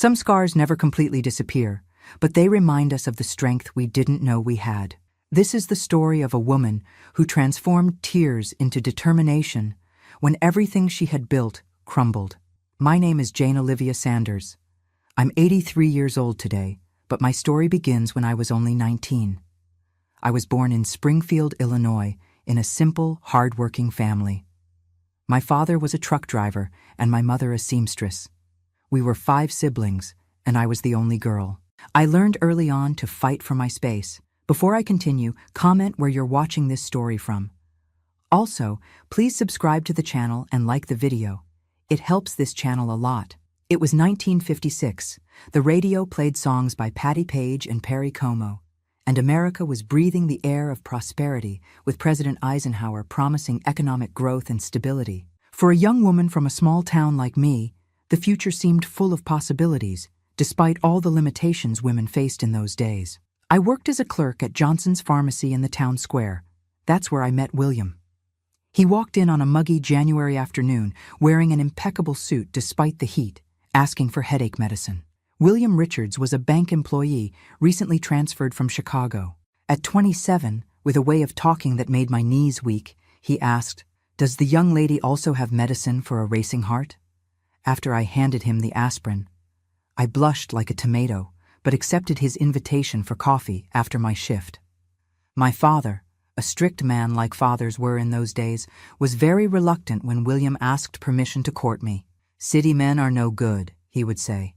Some scars never completely disappear, but they remind us of the strength we didn't know we had. This is the story of a woman who transformed tears into determination when everything she had built crumbled. My name is Jane Olivia Sanders. I'm 83 years old today, but my story begins when I was only 19. I was born in Springfield, Illinois, in a simple, hard-working family. My father was a truck driver and my mother a seamstress. We were 5 siblings, and I was the only girl. I learned early on to fight for my space. Before I continue, comment where you're watching this story from. Also, please subscribe to the channel and like the video. It helps this channel a lot. It was 1956. The radio played songs by Patti Page and Perry Como, and America was breathing the air of prosperity with President Eisenhower promising economic growth and stability. For a young woman from a small town like me, the future seemed full of possibilities, despite all the limitations women faced in those days. I worked as a clerk at Johnson's Pharmacy in the town square. That's where I met William. He walked in on a muggy January afternoon, wearing an impeccable suit despite the heat, asking for headache medicine. William Richards was a bank employee recently transferred from Chicago. At 27, with a way of talking that made my knees weak, he asked, "Does the young lady also have medicine for a racing heart?" After I handed him the aspirin, I blushed like a tomato, but accepted his invitation for coffee after my shift. My father, a strict man like fathers were in those days, was very reluctant when William asked permission to court me. "City men are no good," he would say.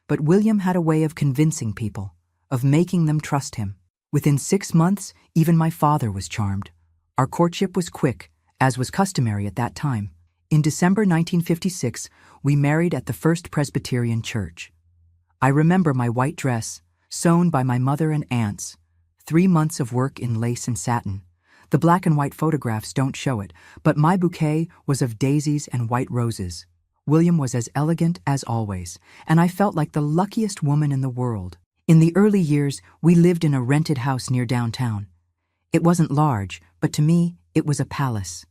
But William had a way of convincing people, of making them trust him. Within 6 months, even my father was charmed. Our courtship was quick, as was customary at that time. In December 1956, we married at the First Presbyterian Church. I remember my white dress, sewn by my mother and aunts, 3 months of work in lace and satin. The black and white photographs don't show it, but my bouquet was of daisies and white roses. William was as elegant as always, and I felt like the luckiest woman in the world. In the early years, we lived in a rented house near downtown. It wasn't large, but to me, it was a palace.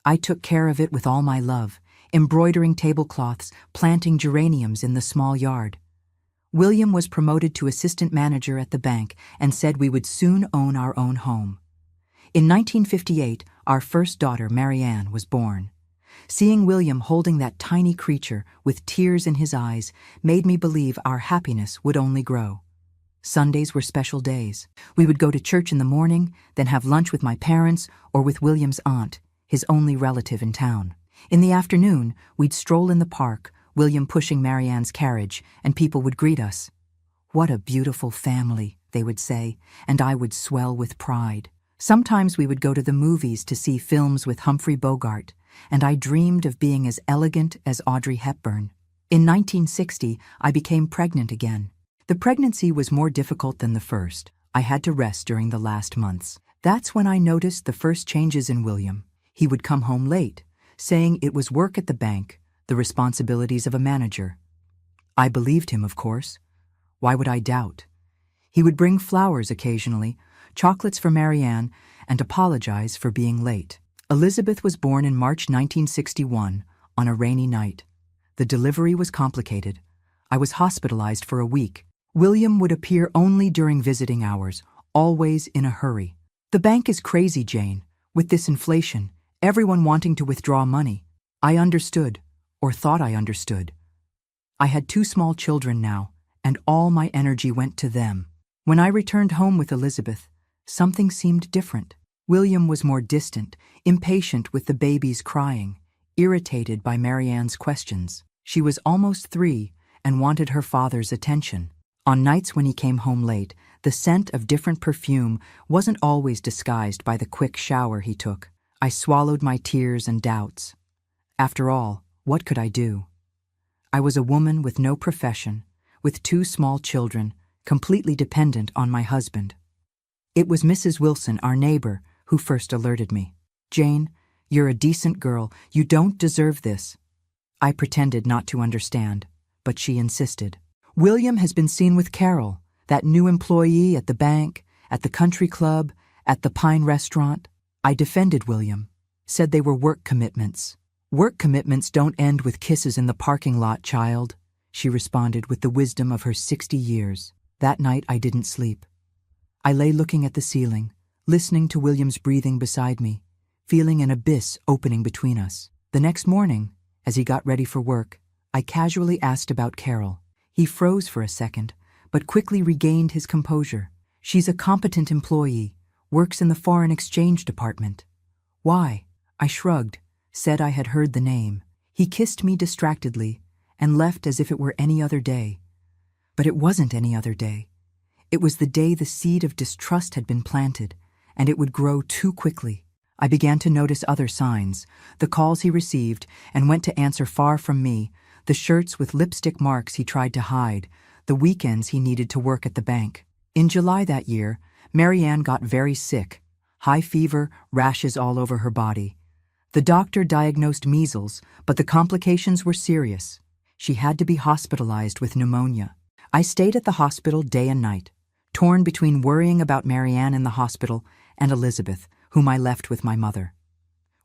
I took care of it with all my love, embroidering tablecloths, planting geraniums in the small yard. William was promoted to assistant manager at the bank and said we would soon own our own home. In 1958, our first daughter, Marianne, was born. Seeing William holding that tiny creature with tears in his eyes made me believe our happiness would only grow. Sundays were special days. We would go to church in the morning, then have lunch with my parents or with William's aunt, his only relative in town. In the afternoon, we'd stroll in the park, William pushing Marianne's carriage, and people would greet us. "What a beautiful family," they would say, and I would swell with pride. Sometimes we would go to the movies to see films with Humphrey Bogart, and I dreamed of being as elegant as Audrey Hepburn. In 1960, I became pregnant again. The pregnancy was more difficult than the first. I had to rest during the last months. That's when I noticed the first changes in William. He would come home late, saying it was work at the bank, the responsibilities of a manager. I believed him, of course. Why would I doubt? He would bring flowers occasionally, chocolates for Marianne, and apologize for being late. Elizabeth was born in March 1961 on a rainy night. The delivery was complicated. I was hospitalized for a week. William would appear only during visiting hours, always in a hurry. "The bank is crazy, Jane. With this inflation, everyone wanting to withdraw money." I understood, or thought I understood. I had 2 small children now, and all my energy went to them. When I returned home with Elizabeth, something seemed different. William was more distant, impatient with the babies crying, irritated by Marianne's questions. She was almost 3 and wanted her father's attention. On nights when he came home late, the scent of different perfume wasn't always disguised by the quick shower he took. I swallowed my tears and doubts. After all, what could I do? I was a woman with no profession, with 2 small children, completely dependent on my husband. It was Mrs. Wilson, our neighbor, who first alerted me. "Jane, you're a decent girl. You don't deserve this." I pretended not to understand, but she insisted. "William has been seen with Carol, that new employee at the bank, at the country club, at the Pine restaurant." I defended William, said they were work commitments. "Work commitments don't end with kisses in the parking lot, child. she responded with the wisdom of her 60 years. That night I didn't sleep. I lay looking at the ceiling, listening to William's breathing beside me, feeling an abyss opening between us. The next morning, as he got ready for work, I casually asked about Carol. He froze for a second, but quickly regained his composure. She's a competent employee, works in the foreign exchange department. Why? I shrugged, said I had heard the name. He kissed me distractedly and left as if it were any other day. But it wasn't any other day. It was the day the seed of distrust had been planted, and it would grow too quickly. I began to notice other signs, the calls he received and went to answer far from me, the shirts with lipstick marks he tried to hide, the weekends he needed to work at the bank. In July that year, Marianne got very sick, high fever, rashes all over her body. The doctor diagnosed measles, but the complications were serious. She had to be hospitalized with pneumonia. I stayed at the hospital day and night, torn between worrying about Marianne in the hospital and Elizabeth, whom I left with my mother.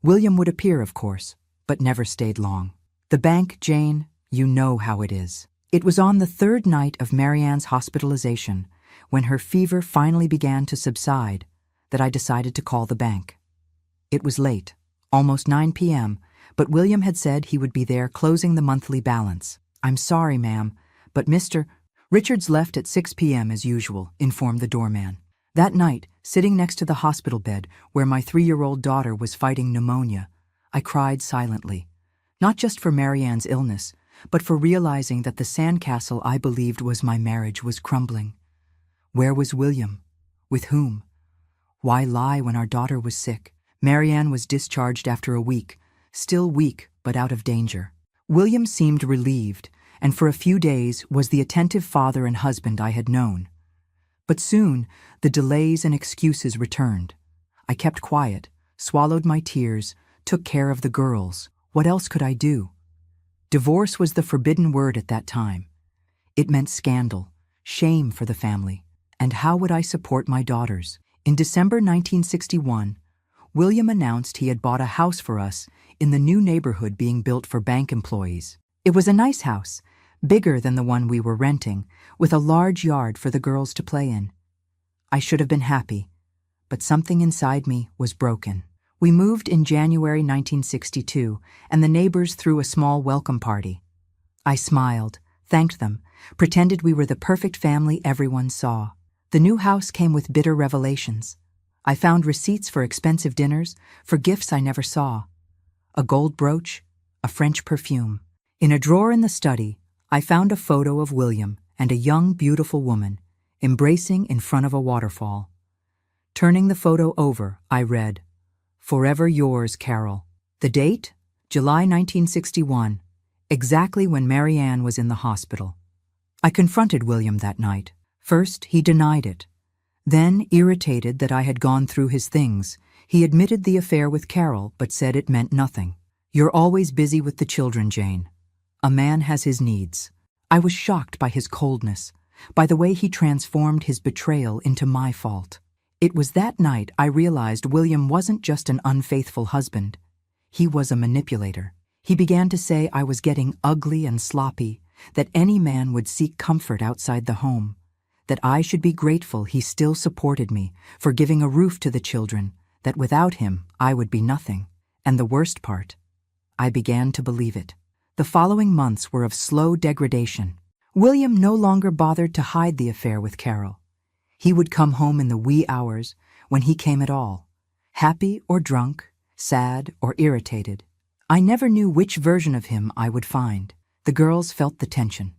William would appear, of course, but never stayed long. The bank, Jane, you know how it is. It was on the third night of Marianne's hospitalization, when her fever finally began to subside, that I decided to call the bank. It was late, almost 9 p.m., but William had said he would be there closing the monthly balance. "I'm sorry, ma'am, but Mr. Richards left at 6 p.m. as usual," informed the doorman. That night, sitting next to the hospital bed where my 3-year-old daughter was fighting pneumonia, I cried silently, not just for Marianne's illness, but for realizing that the sandcastle I believed was my marriage was crumbling. Where was William? With whom? Why lie when our daughter was sick? Marianne was discharged after a week, still weak but out of danger. William seemed relieved, and for a few days was the attentive father and husband I had known. But soon, the delays and excuses returned. I kept quiet, swallowed my tears, took care of the girls. What else could I do? Divorce was the forbidden word at that time. It meant scandal, shame for the family. And how would I support my daughters? In December 1961, William announced he had bought a house for us in the new neighborhood being built for bank employees. It was a nice house, bigger than the one we were renting, with a large yard for the girls to play in. I should have been happy, but something inside me was broken. We moved in January 1962, and the neighbors threw a small welcome party. I smiled, thanked them, pretended we were the perfect family everyone saw. The new house came with bitter revelations. I found receipts for expensive dinners, for gifts I never saw. A gold brooch, a French perfume. In a drawer in the study, I found a photo of William and a young, beautiful woman, embracing in front of a waterfall. Turning the photo over, I read, "Forever yours, Carol." The date? July 1961, exactly when Marianne was in the hospital. I confronted William that night. First, he denied it. Then, irritated that I had gone through his things, he admitted the affair with Carol but said it meant nothing. "You're always busy with the children, Jane. A man has his needs." I was shocked by his coldness, by the way he transformed his betrayal into my fault. It was that night I realized William wasn't just an unfaithful husband. He was a manipulator. He began to say I was getting ugly and sloppy, that any man would seek comfort outside the home, that I should be grateful he still supported me for giving a roof to the children, that without him I would be nothing. And the worst part, I began to believe it. The following months were of slow degradation. William no longer bothered to hide the affair with Carol. He would come home in the wee hours, when he came at all, happy or drunk, sad or irritated. I never knew which version of him I would find. The girls felt the tension.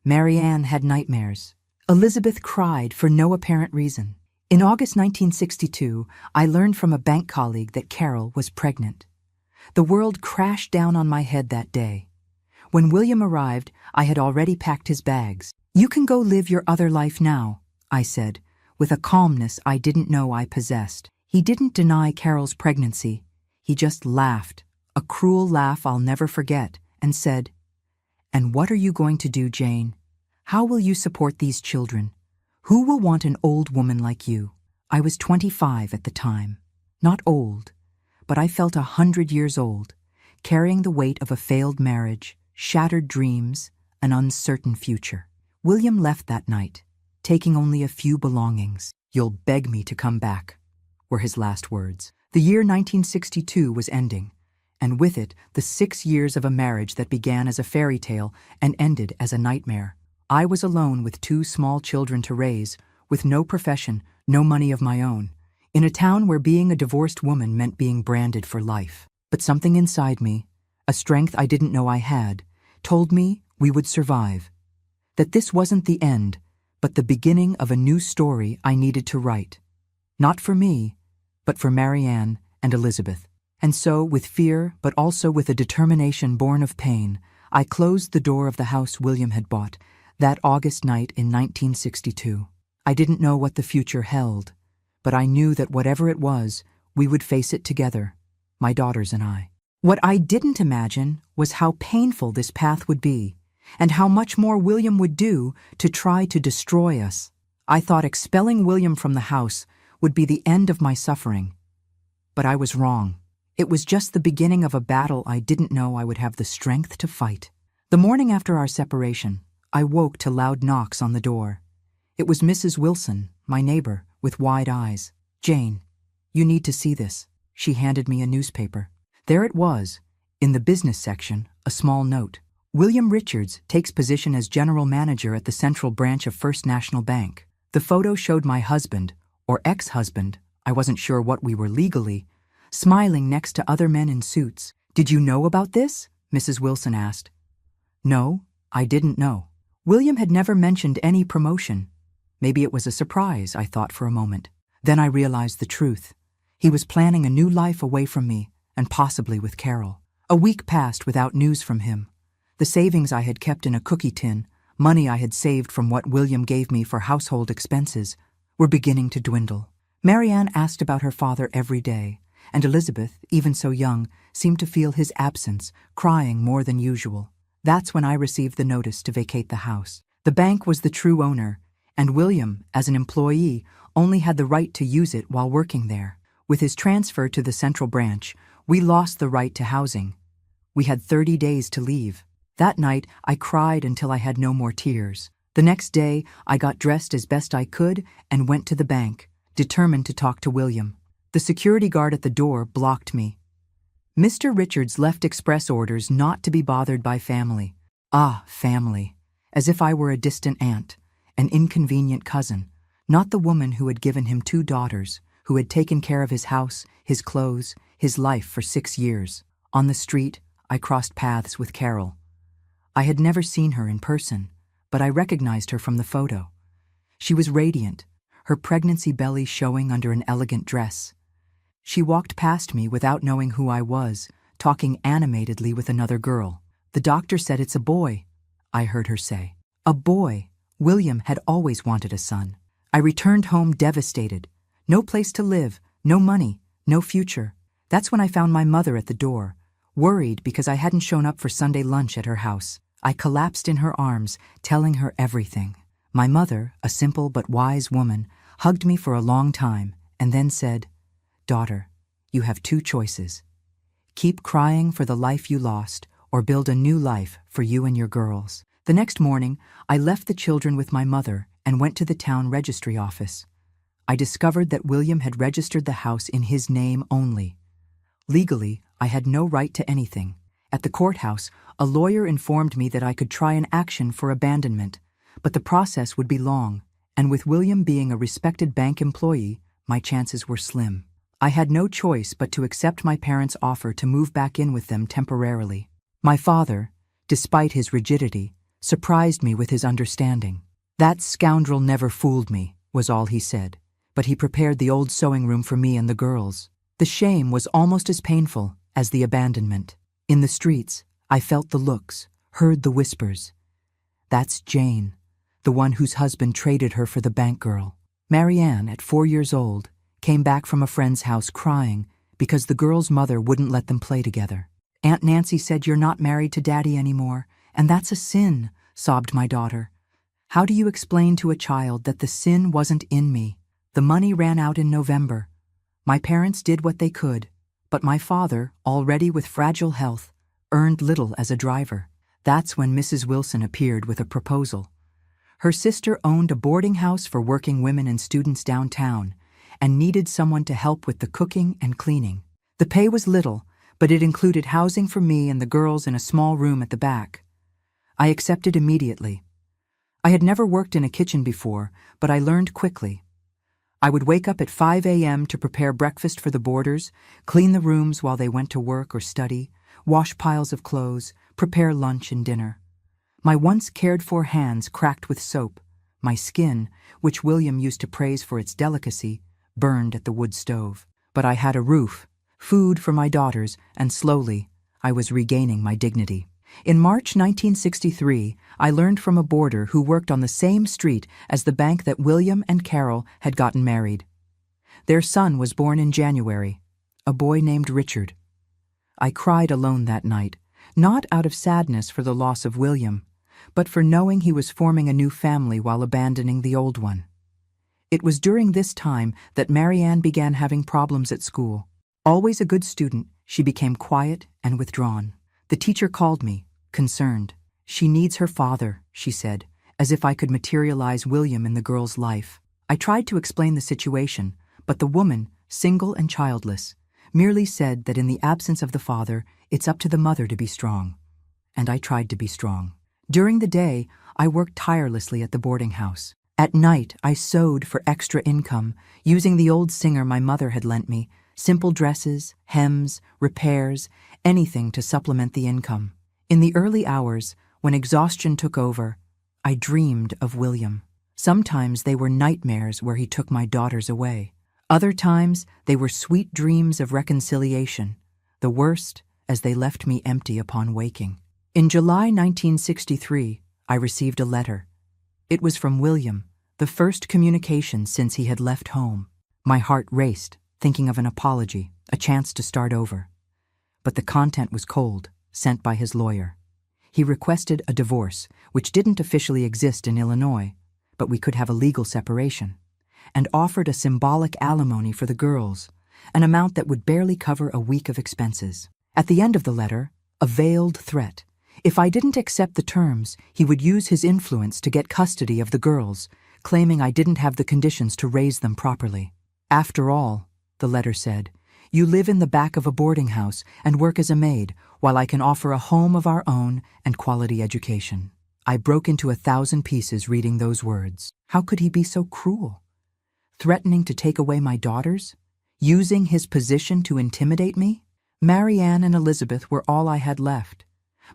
Marianne had nightmares. Elizabeth cried for no apparent reason. In August 1962, I learned from a bank colleague that Carol was pregnant. The world crashed down on my head that day. When William arrived, I had already packed his bags. "You can go live your other life now," I said, with a calmness I didn't know I possessed. He didn't deny Carol's pregnancy. He just laughed, a cruel laugh I'll never forget, and said, "And what are you going to do, Jane? How will you support these children? Who will want an old woman like you?" I was 25 at the time. Not old, but I felt 100 years old, carrying the weight of a failed marriage, shattered dreams, an uncertain future. William left that night, taking only a few belongings. "You'll beg me to come back," were his last words. The year 1962 was ending, and with it the 6 years of a marriage that began as a fairy tale and ended as a nightmare. I was alone with 2 small children to raise, with no profession, no money of my own, in a town where being a divorced woman meant being branded for life. But something inside me, a strength I didn't know I had, told me we would survive. That this wasn't the end, but the beginning of a new story I needed to write. Not for me, but for Marianne and Elizabeth. And so, with fear, but also with a determination born of pain, I closed the door of the house William had bought that August night in 1962. I didn't know what the future held, but I knew that whatever it was, we would face it together, my daughters and I. What I didn't imagine was how painful this path would be, and how much more William would do to try to destroy us. I thought expelling William from the house would be the end of my suffering. But I was wrong. It was just the beginning of a battle I didn't know I would have the strength to fight. The morning after our separation, I woke to loud knocks on the door. It was Mrs. Wilson, my neighbor, with wide eyes. "Jane, you need to see this." She handed me a newspaper. There it was, in the business section, a small note. "William Richards takes position as general manager at the Central Branch of First National Bank." The photo showed my husband, or ex-husband, I wasn't sure what we were legally, smiling next to other men in suits. "Did you know about this?" Mrs. Wilson asked. No, I didn't know. William had never mentioned any promotion. Maybe it was a surprise, I thought for a moment. Then I realized the truth. He was planning a new life away from me, and possibly with Carol. A week passed without news from him. The savings I had kept in a cookie tin, money I had saved from what William gave me for household expenses, were beginning to dwindle. Marianne asked about her father every day, and Elizabeth, even so young, seemed to feel his absence, crying more than usual. That's when I received the notice to vacate the house. The bank was the true owner, and William, as an employee, only had the right to use it while working there. With his transfer to the Central Branch, we lost the right to housing. We had 30 days to leave. That night, I cried until I had no more tears. The next day, I got dressed as best I could and went to the bank, determined to talk to William. The security guard at the door blocked me. Mr. Richards left express orders not to be bothered by family. Ah, family. As if I were a distant aunt, an inconvenient cousin, not the woman who had given him 2 daughters, who had taken care of his house, his clothes, his life for 6 years. On the street, I crossed paths with Carol. I had never seen her in person, but I recognized her from the photo. She was radiant, her pregnancy belly showing under an elegant dress. She walked past me without knowing who I was, talking animatedly with another girl. "The doctor said it's a boy," I heard her say. A boy. William had always wanted a son. I returned home devastated. No place to live, no money, no future. That's when I found my mother at the door, worried because I hadn't shown up for Sunday lunch at her house. I collapsed in her arms, telling her everything. My mother, a simple but wise woman, hugged me for a long time and then said, "Daughter, you have 2 choices. Keep crying for the life you lost, or build a new life for you and your girls." The next morning, I left the children with my mother and went to the town registry office. I discovered that William had registered the house in his name only. Legally, I had no right to anything. At the courthouse, a lawyer informed me that I could try an action for abandonment, but the process would be long, and with William being a respected bank employee, my chances were slim. I had no choice but to accept my parents' offer to move back in with them temporarily. My father, despite his rigidity, surprised me with his understanding. "That scoundrel never fooled me," was all he said, but he prepared the old sewing room for me and the girls. The shame was almost as painful as the abandonment. In the streets, I felt the looks, heard the whispers. "That's Jane, the one whose husband traded her for the bank girl." Marianne, at 4 years old, came back from a friend's house crying because the girl's mother wouldn't let them play together. "Aunt Nancy said you're not married to Daddy anymore, and that's a sin," sobbed my daughter. How do you explain to a child that the sin wasn't in me? The money ran out in November. My parents did what they could, but my father, already with fragile health, earned little as a driver. That's when Mrs. Wilson appeared with a proposal. Her sister owned a boarding house for working women and students downtown and needed someone to help with the cooking and cleaning. The pay was little, but it included housing for me and the girls in a small room at the back. I accepted immediately. I had never worked in a kitchen before, but I learned quickly. I would wake up at 5 a.m. to prepare breakfast for the boarders, clean the rooms while they went to work or study, wash piles of clothes, prepare lunch and dinner. My once cared-for hands cracked with soap. My skin, which William used to praise for its delicacy, burned at the wood stove. But I had a roof, food for my daughters, and slowly, I was regaining my dignity. In March 1963, I learned from a boarder who worked on the same street as the bank that William and Carol had gotten married. Their son was born in January, a boy named Richard. I cried alone that night, not out of sadness for the loss of William, but for knowing he was forming a new family while abandoning the old one. It was during this time that Marianne began having problems at school. Always a good student, she became quiet and withdrawn. The teacher called me, concerned. "She needs her father," she said, as if I could materialize William in the girl's life. I tried to explain the situation, but the woman, single and childless, merely said that in the absence of the father, it's up to the mother to be strong. And I tried to be strong. During the day, I worked tirelessly at the boarding house. At night, I sewed for extra income, using the old singer my mother had lent me, simple dresses, hems, repairs, anything to supplement the income. In the early hours, when exhaustion took over, I dreamed of William. Sometimes they were nightmares where he took my daughters away. Other times, they were sweet dreams of reconciliation, the worst as they left me empty upon waking. In July 1963, I received a letter. It was from William, the first communication since he had left home. My heart raced, thinking of an apology, a chance to start over. But the content was cold, sent by his lawyer. He requested a divorce, which didn't officially exist in Illinois, but we could have a legal separation, and offered a symbolic alimony for the girls, an amount that would barely cover a week of expenses. At the end of the letter, a veiled threat. If I didn't accept the terms, he would use his influence to get custody of the girls, claiming I didn't have the conditions to raise them properly. "After all," the letter said, "you live in the back of a boarding house and work as a maid, while I can offer a home of our own and quality education." I broke into 1,000 pieces reading those words. How could he be so cruel? Threatening to take away my daughters? Using his position to intimidate me? Marianne and Elizabeth were all I had left.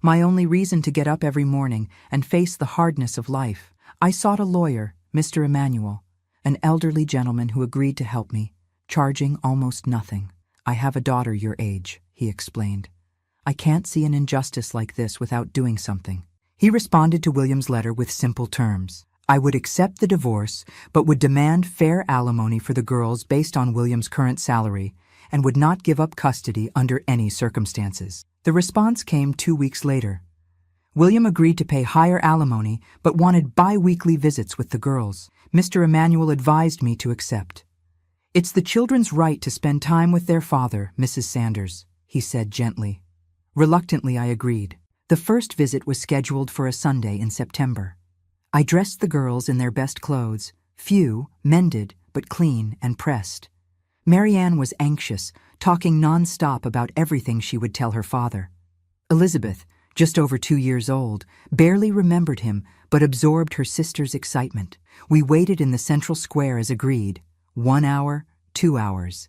My only reason to get up every morning and face the hardness of life. I sought a lawyer, Mr. Emanuel, an elderly gentleman who agreed to help me, charging almost nothing. "I have a daughter your age," he explained. "I can't see an injustice like this without doing something." He responded to William's letter with simple terms. I would accept the divorce, but would demand fair alimony for the girls based on William's current salary, and would not give up custody under any circumstances. The response came 2 weeks later. William agreed to pay higher alimony, but wanted bi-weekly visits with the girls. Mr. Emanuel advised me to accept. "It's the children's right to spend time with their father, Mrs. Sanders," he said gently. Reluctantly, I agreed. The first visit was scheduled for a Sunday in September. I dressed the girls in their best clothes, few, mended, but clean and pressed. Marianne was anxious, talking non-stop about everything she would tell her father. Elizabeth, just over 2 years old, barely remembered him but absorbed her sister's excitement. We waited in the central square as agreed. 1 hour, 2 hours.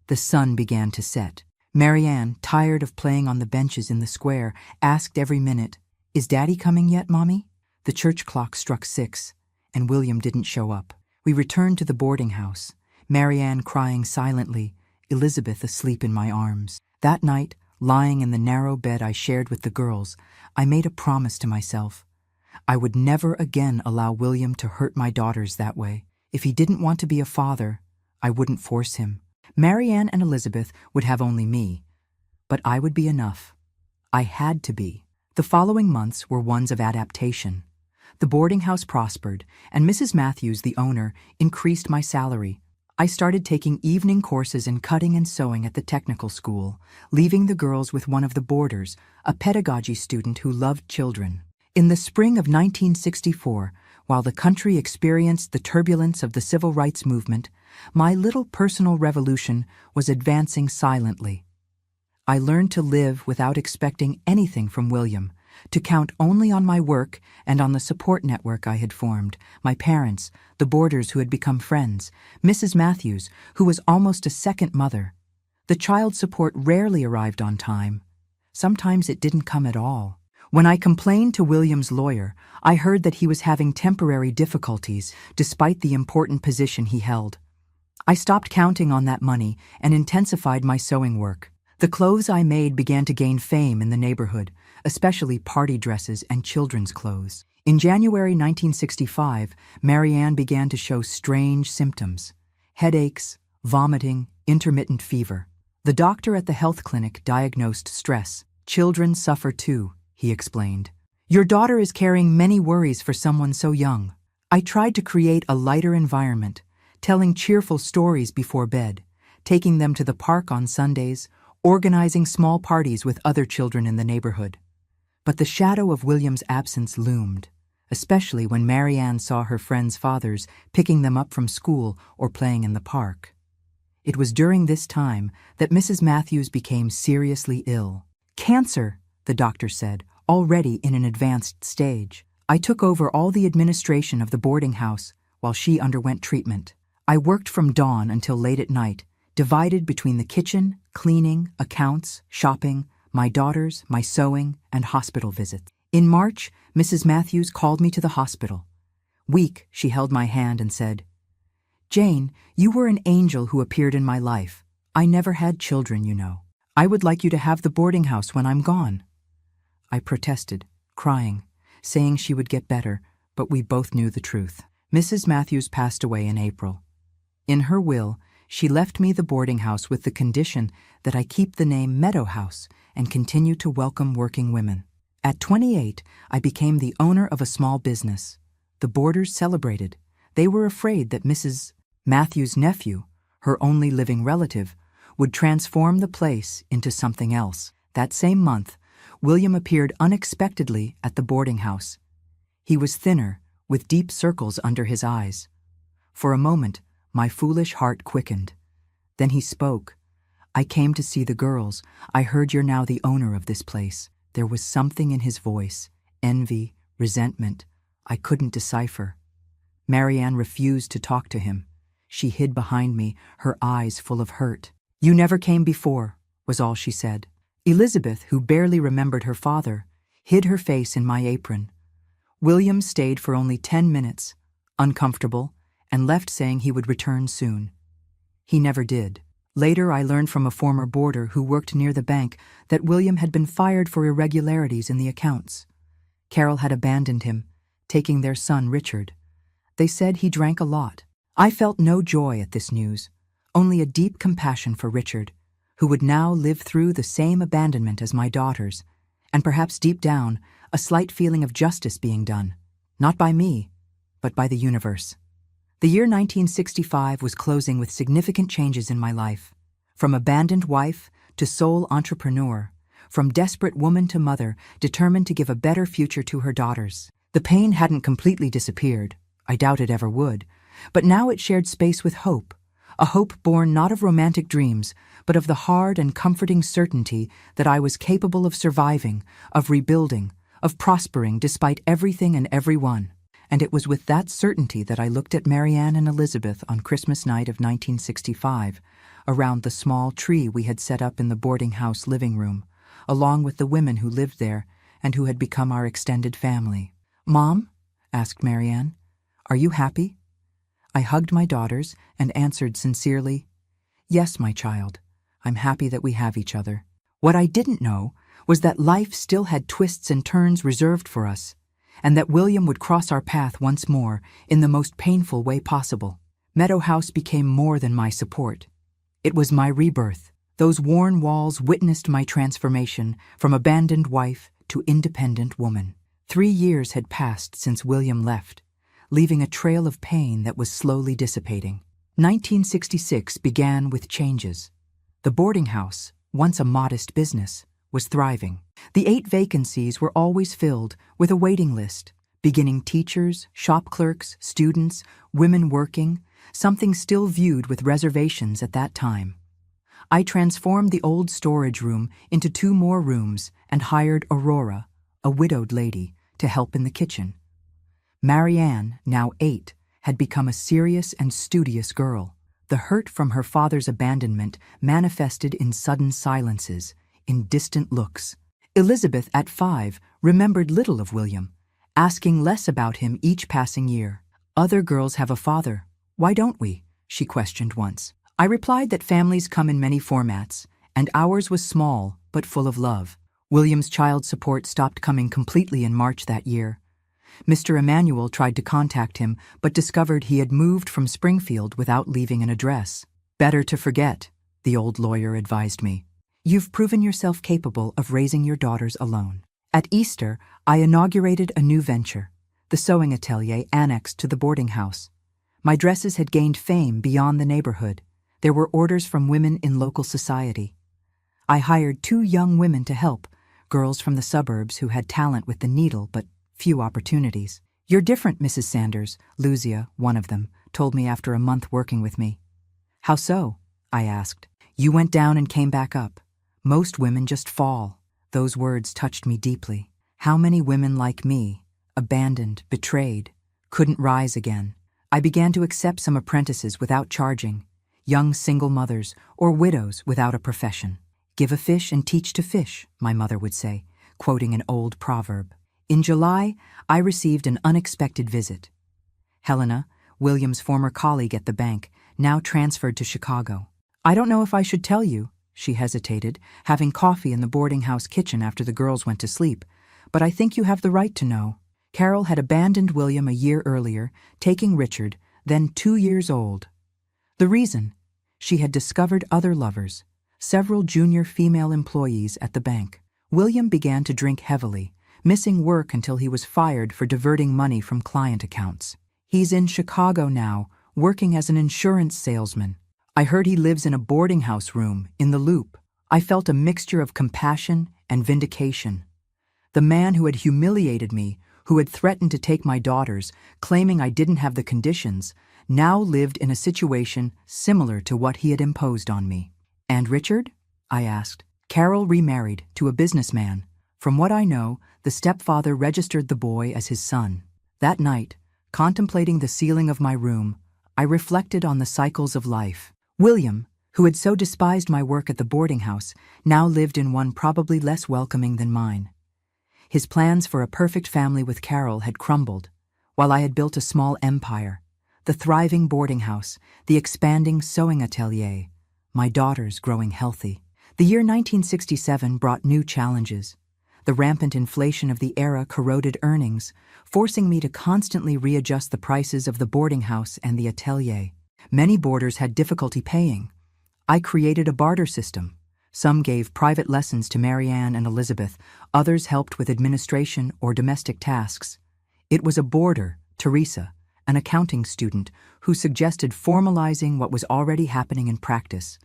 The sun began to set. Marianne, tired of playing on the benches in the square, asked every minute, "Is Daddy coming yet, Mommy?" The church clock struck 6, and William didn't show up. We returned to the boarding house, Marianne crying silently, Elizabeth asleep in my arms. That night, lying in the narrow bed I shared with the girls, I made a promise to myself. I would never again allow William to hurt my daughters that way. If he didn't want to be a father, I wouldn't force him. Marianne and Elizabeth would have only me, but I would be enough. I had to be. The following months were ones of adaptation. The boarding house prospered, and Mrs. Matthews, the owner, increased my salary. I started taking evening courses in cutting and sewing at the technical school, leaving the girls with one of the boarders, a pedagogy student who loved children. In the spring of 1964, while the country experienced the turbulence of the civil rights movement, my little personal revolution was advancing silently. I learned to live without expecting anything from William, to count only on my work and on the support network I had formed, my parents, the boarders who had become friends, Mrs. Matthews, who was almost a second mother. The child support rarely arrived on time. Sometimes it didn't come at all. When I complained to William's lawyer, I heard that he was having temporary difficulties despite the important position he held. I stopped counting on that money and intensified my sewing work. The clothes I made began to gain fame in the neighborhood, especially party dresses and children's clothes. In January 1965, Marianne began to show strange symptoms: headaches, vomiting, intermittent fever. The doctor at the health clinic diagnosed stress. "Children suffer too," he explained. "Your daughter is carrying many worries for someone so young." I tried to create a lighter environment, telling cheerful stories before bed, taking them to the park on Sundays, organizing small parties with other children in the neighborhood. But the shadow of William's absence loomed, especially when Marianne saw her friends' fathers picking them up from school or playing in the park. It was during this time that Mrs. Matthews became seriously ill. "Cancer," the doctor said, already in an advanced stage. I took over all the administration of the boarding house while she underwent treatment. I worked from dawn until late at night, divided between the kitchen, cleaning, accounts, shopping, my daughters, my sewing, and hospital visits. In March, Mrs. Matthews called me to the hospital. Weak, she held my hand and said, "Jane, you were an angel who appeared in my life. I never had children, you know. I would like you to have the boarding house when I'm gone." I protested, crying, saying she would get better, but we both knew the truth. Mrs. Matthews passed away in April. In her will, she left me the boarding house with the condition that I keep the name Meadow House and continue to welcome working women. At 28, I became the owner of a small business. The boarders celebrated. They were afraid that Mrs. Matthews' nephew, her only living relative, would transform the place into something else. That same month, William appeared unexpectedly at the boarding house. He was thinner, with deep circles under his eyes. For a moment, my foolish heart quickened. Then he spoke. "I came to see the girls. I heard you're now the owner of this place." There was something in his voice, envy, resentment, I couldn't decipher. Marianne refused to talk to him. She hid behind me, her eyes full of hurt. "You never came before," was all she said. Elizabeth, who barely remembered her father, hid her face in my apron. William stayed for only 10 minutes, uncomfortable, and left saying he would return soon. He never did. Later, I learned from a former boarder who worked near the bank that William had been fired for irregularities in the accounts. Carol had abandoned him, taking their son Richard. They said he drank a lot. I felt no joy at this news, only a deep compassion for Richard, who would now live through the same abandonment as my daughters, and perhaps deep down, a slight feeling of justice being done, not by me, but by the universe. The year 1965 was closing with significant changes in my life. From abandoned wife to sole entrepreneur, from desperate woman to mother determined to give a better future to her daughters. The pain hadn't completely disappeared, I doubt it ever would, but now it shared space with hope, a hope born not of romantic dreams, but of the hard and comforting certainty that I was capable of surviving, of rebuilding, of prospering despite everything and everyone. And it was with that certainty that I looked at Marianne and Elizabeth on Christmas night of 1965, around the small tree we had set up in the boarding house living room, along with the women who lived there and who had become our extended family. "Mom," asked Marianne, "are you happy?" I hugged my daughters and answered sincerely, "Yes, my child, I'm happy that we have each other." What I didn't know was that life still had twists and turns reserved for us, and that William would cross our path once more in the most painful way possible. Meadow House became more than my support. It was my rebirth. Those worn walls witnessed my transformation from abandoned wife to independent woman. 3 years had passed since William left, leaving a trail of pain that was slowly dissipating. 1966 began with changes. The boarding house, once a modest business, was thriving. The 8 vacancies were always filled with a waiting list, beginning teachers, shop clerks, students, women working, something still viewed with reservations at that time. I transformed the old storage room into 2 more rooms and hired Aurora, a widowed lady, to help in the kitchen. Marianne, now 8, had become a serious and studious girl. The hurt from her father's abandonment manifested in sudden silences, in distant looks. Elizabeth, at 5, remembered little of William, asking less about him each passing year. "Other girls have a father. Why don't we?" she questioned once. I replied that families come in many formats, and ours was small but full of love. William's child support stopped coming completely in March that year. Mr. Emanuel tried to contact him, but discovered he had moved from Springfield without leaving an address. "Better to forget," the old lawyer advised me. "You've proven yourself capable of raising your daughters alone." At Easter, I inaugurated a new venture, the sewing atelier annexed to the boarding house. My dresses had gained fame beyond the neighborhood. There were orders from women in local society. I hired 2 young women to help, girls from the suburbs who had talent with the needle but few opportunities. "You're different, Mrs. Sanders," Lucia, one of them, told me after a month working with me. "How so?" I asked. "You went down and came back up. Most women just fall." Those words touched me deeply. How many women like me, abandoned, betrayed, couldn't rise again? I began to accept some apprentices without charging, young single mothers or widows without a profession. "Give a fish and teach to fish," my mother would say, quoting an old proverb. In July, I received an unexpected visit. Helena, William's former colleague at the bank, now transferred to Chicago. "I don't know if I should tell you," she hesitated, having coffee in the boarding house kitchen after the girls went to sleep, "but I think you have the right to know. Carol had abandoned William a year earlier, taking Richard, then 2 years old. The reason? She had discovered other lovers, several junior female employees at the bank. William began to drink heavily, missing work until he was fired for diverting money from client accounts. He's in Chicago now, working as an insurance salesman. I heard he lives in a boarding house room in the Loop. I felt a mixture of compassion and vindication. The man who had humiliated me, who had threatened to take my daughters, claiming I didn't have the conditions, now lived in a situation similar to what he had imposed on me. "And Richard?" I asked. "Carol remarried to a businessman. From what I know, the stepfather registered the boy as his son." That night, contemplating the ceiling of my room, I reflected on the cycles of life. William, who had so despised my work at the boarding house, now lived in one probably less welcoming than mine. His plans for a perfect family with Carol had crumbled, while I had built a small empire, the thriving boarding house, the expanding sewing atelier, my daughters growing healthy. The year 1967 brought new challenges. The rampant inflation of the era corroded earnings, forcing me to constantly readjust the prices of the boarding house and the atelier. Many boarders had difficulty paying. I created a barter system. Some gave private lessons to Marianne and Elizabeth, others helped with administration or domestic tasks. It was a boarder, Teresa, an accounting student, who suggested formalizing what was already happening in practice,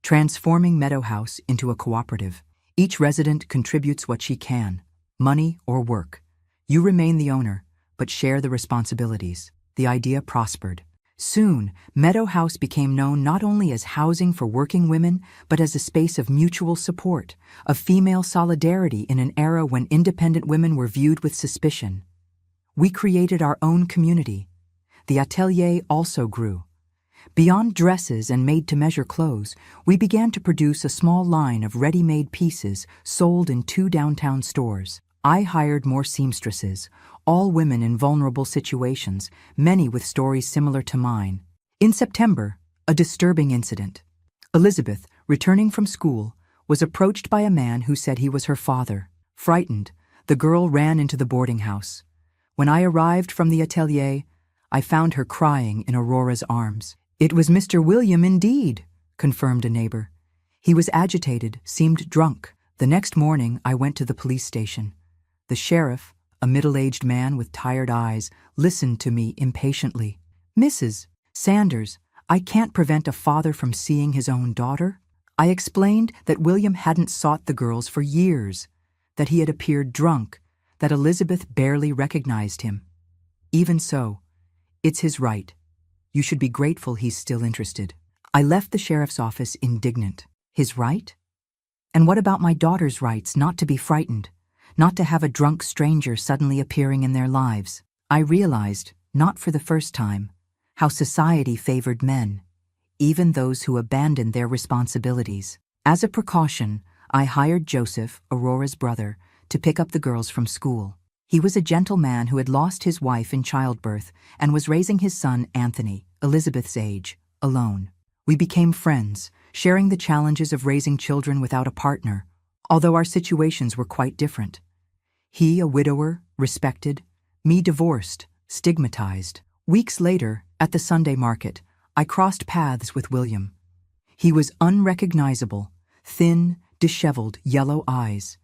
transforming Meadow House into a cooperative. Each resident contributes what she can, money or work. You remain the owner, but share the responsibilities. The idea prospered. Soon, Meadow House became known not only as housing for working women, but as a space of mutual support, of female solidarity in an era when independent women were viewed with suspicion. We created our own community. The atelier also grew. Beyond dresses and made-to-measure clothes, we began to produce a small line of ready-made pieces sold in 2 downtown stores. I hired more seamstresses, all women in vulnerable situations, many with stories similar to mine. In September, a disturbing incident. Elizabeth, returning from school, was approached by a man who said he was her father. Frightened, the girl ran into the boarding house. When I arrived from the atelier, I found her crying in Aurora's arms. "It was Mr. William indeed," confirmed a neighbor. "He was agitated, seemed drunk." The next morning, I went to the police station. The sheriff, a middle-aged man with tired eyes, listened to me impatiently. "Mrs. Sanders, I can't prevent a father from seeing his own daughter? I explained that William hadn't sought the girls for years, that he had appeared drunk, that Elizabeth barely recognized him. Even so, it's his right. You should be grateful he's still interested. I left the sheriff's office indignant. His right? And what about my daughter's rights not to be frightened, not to have a drunk stranger suddenly appearing in their lives? I realized, not for the first time, how society favored men, even those who abandoned their responsibilities. As a precaution, I hired Joseph, Aurora's brother, to pick up the girls from school. He was a gentle man who had lost his wife in childbirth and was raising his son, Anthony, Elizabeth's age, alone. We became friends, sharing the challenges of raising children without a partner, although our situations were quite different. He, a widower, respected; me, divorced, stigmatized. Weeks later, at the Sunday market, I crossed paths with William. He was unrecognizable, thin, disheveled, yellow eyes.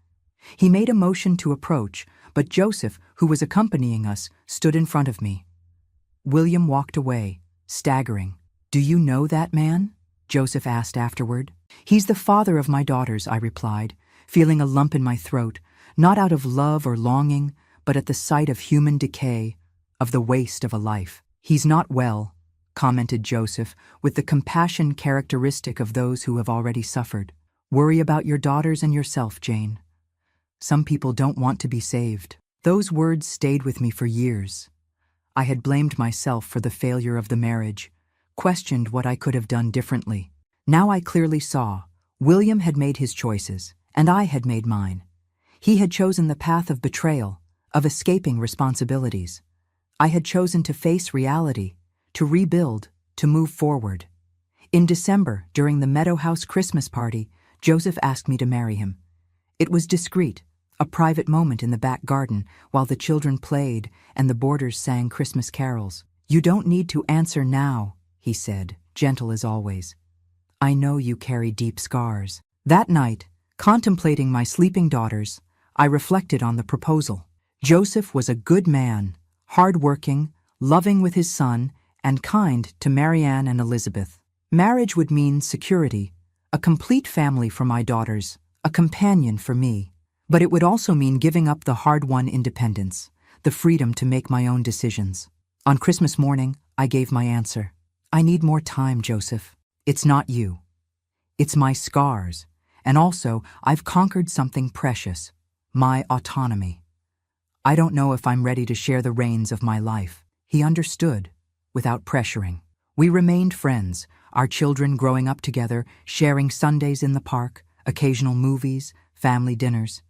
He made a motion to approach, but Joseph, who was accompanying us, stood in front of me. William walked away, staggering. "Do you know that man?" Joseph asked afterward. "He's the father of my daughters," I replied, feeling a lump in my throat, not out of love or longing, but at the sight of human decay, of the waste of a life. "He's not well," commented Joseph, with the compassion characteristic of those who have already suffered. "Worry about your daughters and yourself, Jane. Some people don't want to be saved." Those words stayed with me for years. I had blamed myself for the failure of the marriage, questioned what I could have done differently. Now I clearly saw, William had made his choices, and I had made mine. He had chosen the path of betrayal, of escaping responsibilities. I had chosen to face reality, to rebuild, to move forward. In December, during the Meadow House Christmas party, Joseph asked me to marry him. It was discreet, a private moment in the back garden while the children played and the boarders sang Christmas carols. "You don't need to answer now," he said, gentle as always. "I know you carry deep scars." That night, contemplating my sleeping daughters, I reflected on the proposal. Joseph was a good man, hard-working, loving with his son, and kind to Marianne and Elizabeth. Marriage would mean security, a complete family for my daughters, a companion for me. But it would also mean giving up the hard-won independence, the freedom to make my own decisions. On Christmas morning, I gave my answer. "I need more time, Joseph. It's not you. It's my scars. And also, I've conquered something precious, my autonomy. I don't know if I'm ready to share the reins of my life." He understood, without pressuring. We remained friends, our children growing up together, sharing Sundays in the park, occasional movies, family dinners.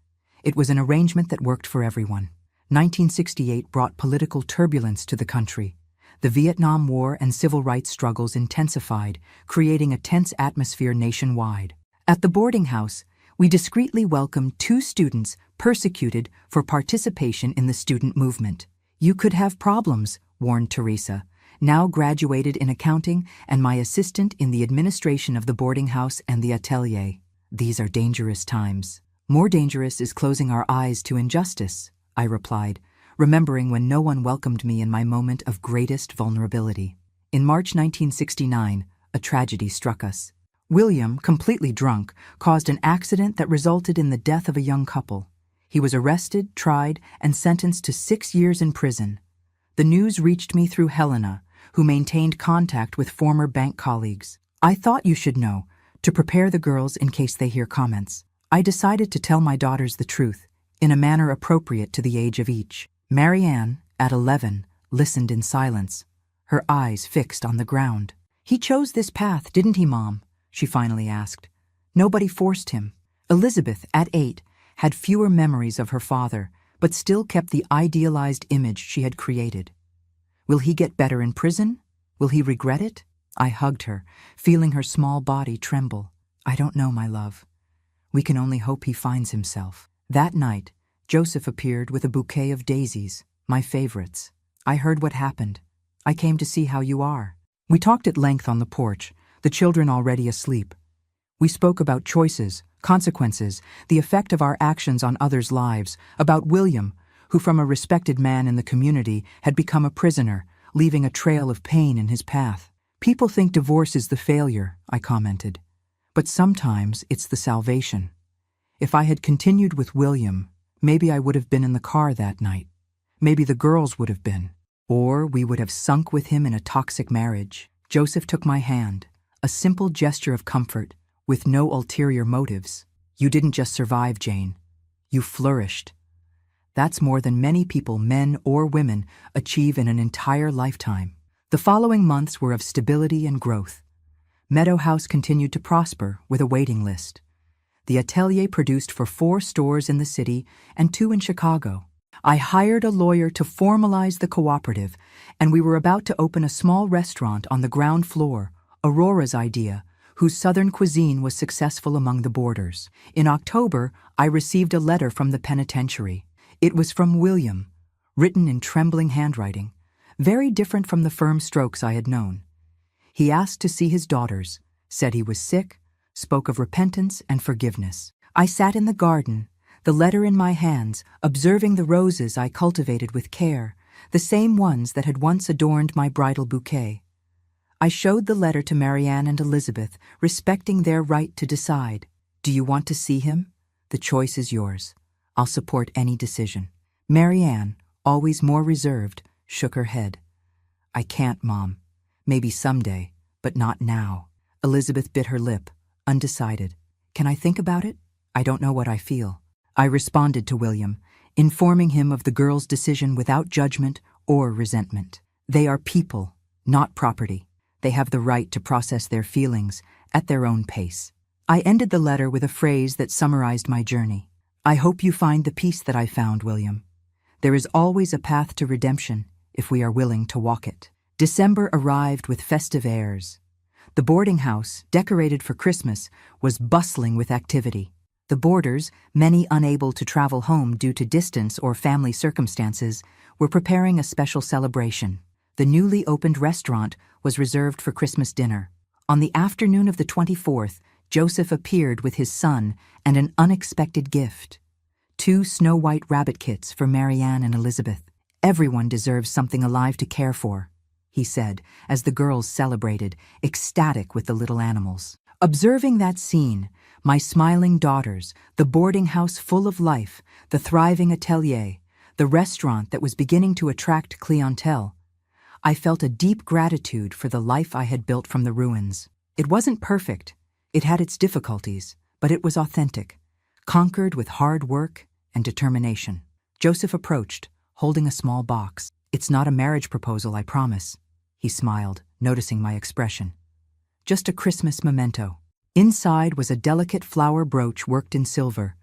It was an arrangement that worked for everyone. 1968 brought political turbulence to the country. The Vietnam War and civil rights struggles intensified, creating a tense atmosphere nationwide. At the boarding house, we discreetly welcomed 2 students persecuted for participation in the student movement. "You could have problems," warned Teresa, now graduated in accounting and my assistant in the administration of the boarding house and the atelier. "These are dangerous times." "More dangerous is closing our eyes to injustice," I replied, remembering when no one welcomed me in my moment of greatest vulnerability. In March 1969, a tragedy struck us. William, completely drunk, caused an accident that resulted in the death of a young couple. He was arrested, tried, and sentenced to 6 years in prison. The news reached me through Helena, who maintained contact with former bank colleagues. "I thought you should know, to prepare the girls in case they hear comments." I decided to tell my daughters the truth, in a manner appropriate to the age of each. Marianne, at 11, listened in silence, her eyes fixed on the ground. "He chose this path, didn't he, Mom?" she finally asked. "Nobody forced him." Elizabeth, at 8, had fewer memories of her father, but still kept the idealized image she had created. "Will he get better in prison? Will he regret it?" I hugged her, feeling her small body tremble. "I don't know, my love. We can only hope he finds himself." That night, Joseph appeared with a bouquet of daisies, my favorites. "I heard what happened. I came to see how you are." We talked at length on the porch, the children already asleep. We spoke about choices, consequences, the effect of our actions on others' lives, about William, who from a respected man in the community had become a prisoner, leaving a trail of pain in his path. People think divorce is the failure, I commented. But sometimes it's the salvation. If I had continued with William, maybe I would have been in the car that night. Maybe the girls would have been. Or we would have sunk with him in a toxic marriage. Joseph took my hand, a simple gesture of comfort, with no ulterior motives. You didn't just survive, Jane. You flourished. That's more than many people, men or women, achieve in an entire lifetime. The following months were of stability and growth. Meadow House continued to prosper with a waiting list. The atelier produced for 4 stores in the city and 2 in Chicago. I hired a lawyer to formalize the cooperative, and we were about to open a small restaurant on the ground floor, Aurora's idea, whose southern cuisine was successful among the boarders. In October, I received a letter from the penitentiary. It was from William, written in trembling handwriting, very different from the firm strokes I had known. He asked to see his daughters, said he was sick, spoke of repentance and forgiveness. I sat in the garden, the letter in my hands, observing the roses I cultivated with care, the same ones that had once adorned my bridal bouquet. I showed the letter to Marianne and Elizabeth, respecting their right to decide. Do you want to see him? The choice is yours. I'll support any decision. Marianne, always more reserved, shook her head. I can't, Mom. Maybe someday, but not now. Elizabeth bit her lip, undecided. Can I think about it? I don't know what I feel. I responded to William, informing him of the girls' decision without judgment or resentment. They are people, not property. They have the right to process their feelings at their own pace. I ended the letter with a phrase that summarized my journey. I hope you find the peace that I found, William. There is always a path to redemption if we are willing to walk it. December arrived with festive airs. The boarding house, decorated for Christmas, was bustling with activity. The boarders, many unable to travel home due to distance or family circumstances, were preparing a special celebration. The newly opened restaurant was reserved for Christmas dinner. On the afternoon of the 24th, Joseph appeared with his son and an unexpected gift. 2 snow-white rabbit kits for Marianne and Elizabeth. Everyone deserves something alive to care for, he said, as the girls celebrated, ecstatic with the little animals. Observing that scene, my smiling daughters, the boarding house full of life, the thriving atelier, the restaurant that was beginning to attract clientele, I felt a deep gratitude for the life I had built from the ruins. It wasn't perfect. It had its difficulties, but it was authentic, conquered with hard work and determination. Joseph approached, holding a small box. It's not a marriage proposal, I promise, he smiled, noticing my expression. Just a Christmas memento. Inside was a delicate flower brooch worked in silver,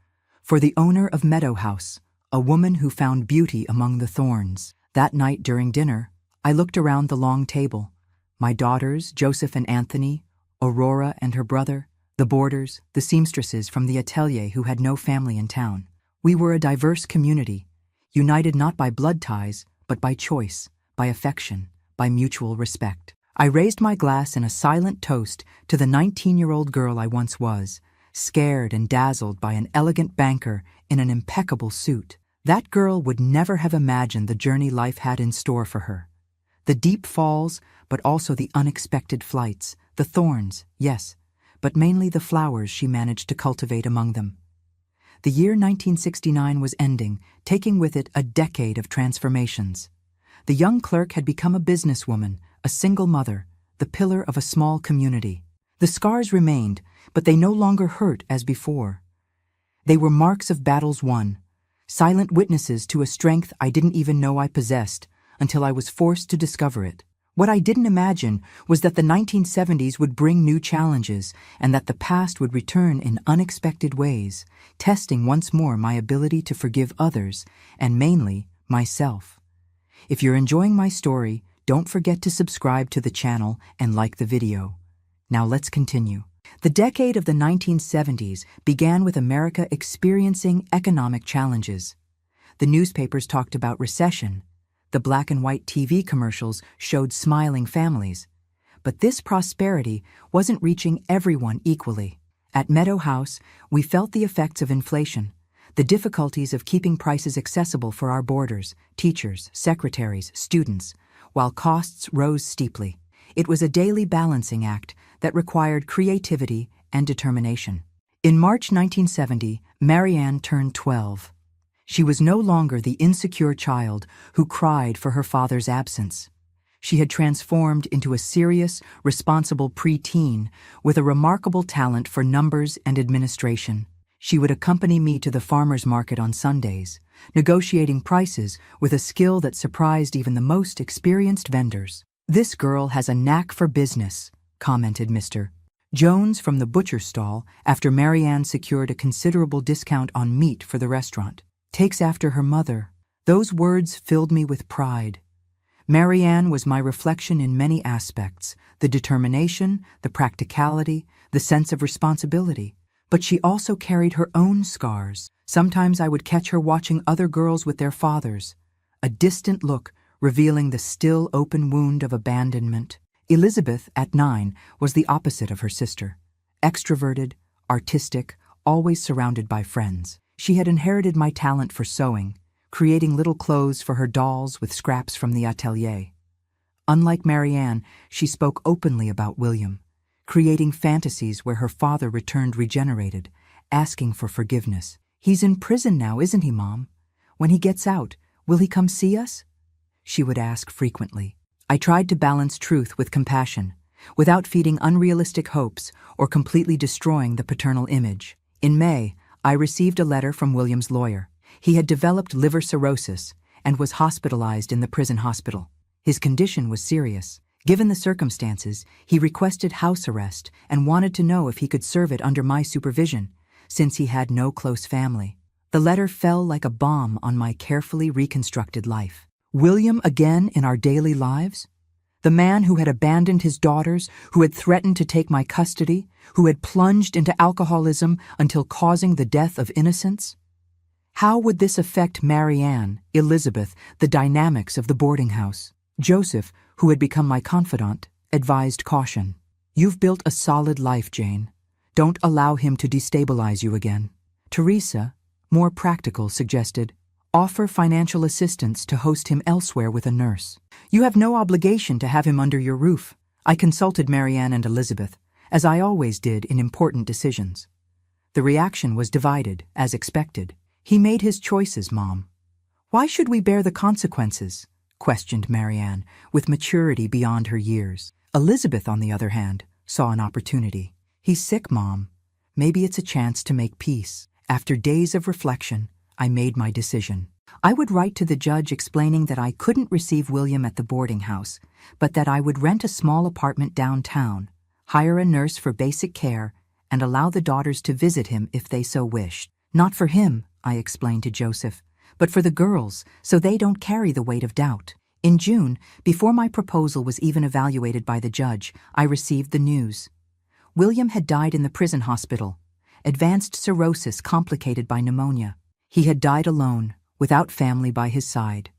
for the owner of Meadow House, a woman who found beauty among the thorns. That night during dinner, I looked around the long table. My daughters, Joseph and Anthony, Aurora and her brother, the boarders, the seamstresses from the atelier who had no family in town. We were a diverse community, united not by blood ties, but by choice, by affection, by mutual respect. I raised my glass in a silent toast to the 19-year-old girl I once was, scared and dazzled by an elegant banker in an impeccable suit. That girl would never have imagined the journey life had in store for her. The deep falls, but also the unexpected flights, the thorns, yes, but mainly the flowers she managed to cultivate among them. The year 1969 was ending, taking with it a decade of transformations. The young clerk had become a businesswoman, a single mother, the pillar of a small community. The scars remained, but they no longer hurt as before. They were marks of battles won, silent witnesses to a strength I didn't even know I possessed until I was forced to discover it. What I didn't imagine was that the 1970s would bring new challenges and that the past would return in unexpected ways, testing once more my ability to forgive others and mainly myself. If you're enjoying my story, don't forget to subscribe to the channel and like the video. Now let's continue. The decade of the 1970s began with America experiencing economic challenges. The newspapers talked about recession. The black and white TV commercials showed smiling families. But this prosperity wasn't reaching everyone equally. At Meadow House, we felt the effects of inflation, the difficulties of keeping prices accessible for our boarders, teachers, secretaries, students, while costs rose steeply. It was a daily balancing act that required creativity and determination. In March 1970, Marianne turned 12. She was no longer the insecure child who cried for her father's absence. She had transformed into a serious, responsible preteen with a remarkable talent for numbers and administration. She would accompany me to the farmer's market on Sundays, negotiating prices with a skill that surprised even the most experienced vendors. "This girl has a knack for business," commented Mr. Jones from the butcher stall after Marianne secured a considerable discount on meat for the restaurant. "Takes after her mother." Those words filled me with pride. Marianne was my reflection in many aspects: the determination, the practicality, the sense of responsibility. But she also carried her own scars. Sometimes I would catch her watching other girls with their fathers, a distant look revealing the still open wound of abandonment. Elizabeth, at 9, was the opposite of her sister. Extroverted, artistic, always surrounded by friends. She had inherited my talent for sewing, creating little clothes for her dolls with scraps from the atelier. Unlike Marianne, she spoke openly about William, creating fantasies where her father returned regenerated, asking for forgiveness. "He's in prison now, isn't he, Mom? When he gets out, will he come see us?" she would ask frequently. I tried to balance truth with compassion, without feeding unrealistic hopes or completely destroying the paternal image. In May, I received a letter from William's lawyer. He had developed liver cirrhosis and was hospitalized in the prison hospital. His condition was serious. Given the circumstances, he requested house arrest and wanted to know if he could serve it under my supervision, since he had no close family. The letter fell like a bomb on my carefully reconstructed life. William again in our daily lives? The man who had abandoned his daughters, who had threatened to take my custody, who had plunged into alcoholism until causing the death of innocents? How would this affect Marianne, Elizabeth, the dynamics of the boarding house? Joseph, who had become my confidant, advised caution. "You've built a solid life, Jane. Don't allow him to destabilize you again." Teresa, more practical, suggested, "Offer financial assistance to host him elsewhere with a nurse. You have no obligation to have him under your roof." I consulted Marianne and Elizabeth, as I always did in important decisions. The reaction was divided, as expected. "He made his choices, Mom. Why should we bear the consequences?" questioned Marianne, with maturity beyond her years. Elizabeth, on the other hand, saw an opportunity. "He's sick, Mom. Maybe it's a chance to make peace." After days of reflection, I made my decision. I would write to the judge explaining that I couldn't receive William at the boarding house, but that I would rent a small apartment downtown, hire a nurse for basic care, and allow the daughters to visit him if they so wished. "Not for him," I explained to Joseph, "but for the girls, so they don't carry the weight of doubt." In June, before my proposal was even evaluated by the judge, I received the news. William had died in the prison hospital, advanced cirrhosis complicated by pneumonia. He had died alone, without family by his side.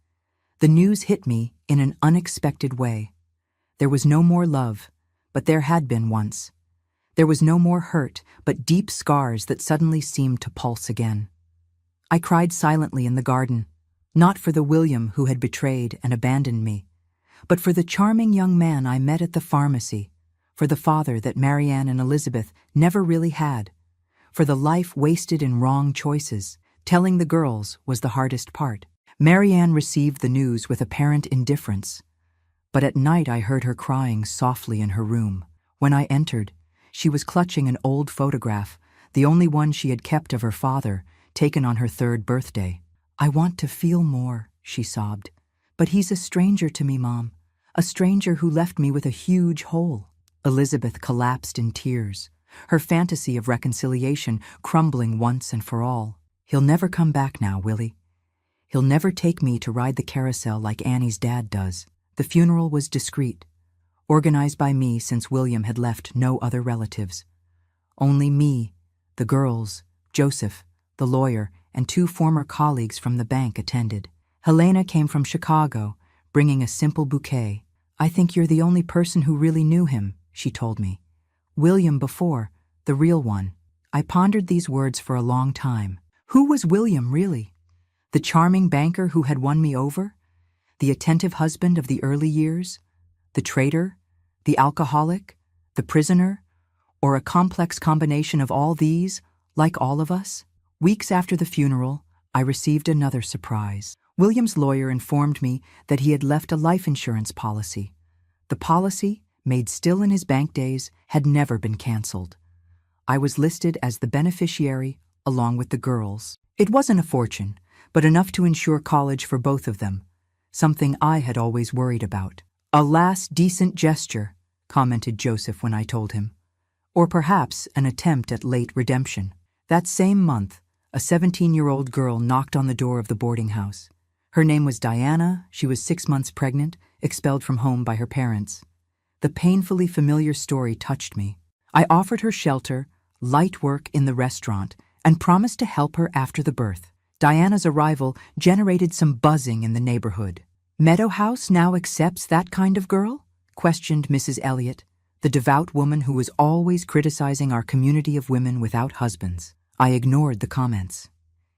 The news hit me in an unexpected way. There was no more love, but there had been once. There was no more hurt, but deep scars that suddenly seemed to pulse again. I cried silently in the garden, not for the William who had betrayed and abandoned me, but for the charming young man I met at the pharmacy, for the father that Marianne and Elizabeth never really had, for the life wasted in wrong choices. Telling the girls was the hardest part. Marianne received the news with apparent indifference, but at night I heard her crying softly in her room. When I entered, she was clutching an old photograph, the only one she had kept of her father, taken on her 3rd birthday. "I want to feel more," she sobbed. "But he's a stranger to me, Mom. A stranger who left me with a huge hole." Elizabeth collapsed in tears, her fantasy of reconciliation crumbling once and for all. "He'll never come back now, will he? He'll never take me to ride the carousel like Annie's dad does." The funeral was discreet, organized by me since William had left no other relatives. Only me, the girls, Joseph, the lawyer, and 2 former colleagues from the bank attended. Helena came from Chicago, bringing a simple bouquet. "I think you're the only person who really knew him," she told me. "William before, the real one." I pondered these words for a long time. Who was William really? The charming banker who had won me over? The attentive husband of the early years? The traitor? The alcoholic? The prisoner? Or a complex combination of all these, like all of us? Weeks after the funeral, I received another surprise. William's lawyer informed me that he had left a life insurance policy. The policy, made still in his bank days, had never been canceled. I was listed as the beneficiary along with the girls. It wasn't a fortune, but enough to ensure college for both of them, something I had always worried about. "A last decent gesture," commented Joseph when I told him. "Or perhaps an attempt at late redemption." That same month, a 17-year-old girl knocked on the door of the boarding house. Her name was Diana. She was 6 months pregnant, expelled from home by her parents. The painfully familiar story touched me. I offered her shelter, light work in the restaurant, and promised to help her after the birth. Diana's arrival generated some buzzing in the neighborhood. "Meadow House now accepts that kind of girl?" questioned Mrs. Elliott, the devout woman who was always criticizing our community of women without husbands. I ignored the comments.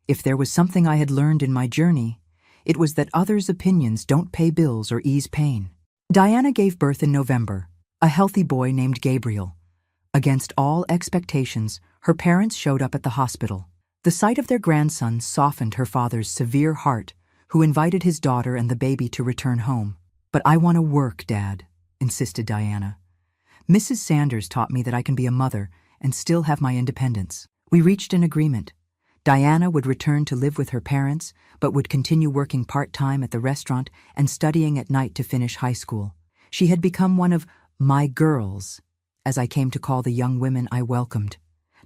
If there was something I had learned in my journey, it was that others' opinions don't pay bills or ease pain. Diana gave birth in November, a healthy boy named Gabriel. Against all expectations, her parents showed up at the hospital. The sight of their grandson softened her father's severe heart, who invited his daughter and the baby to return home. "But I want to work, Dad," insisted Diana. "Mrs. Sanders taught me that I can be a mother and still have my independence." We reached an agreement. Diana would return to live with her parents, but would continue working part-time at the restaurant and studying at night to finish high school. She had become one of my girls, as I came to call the young women I welcomed.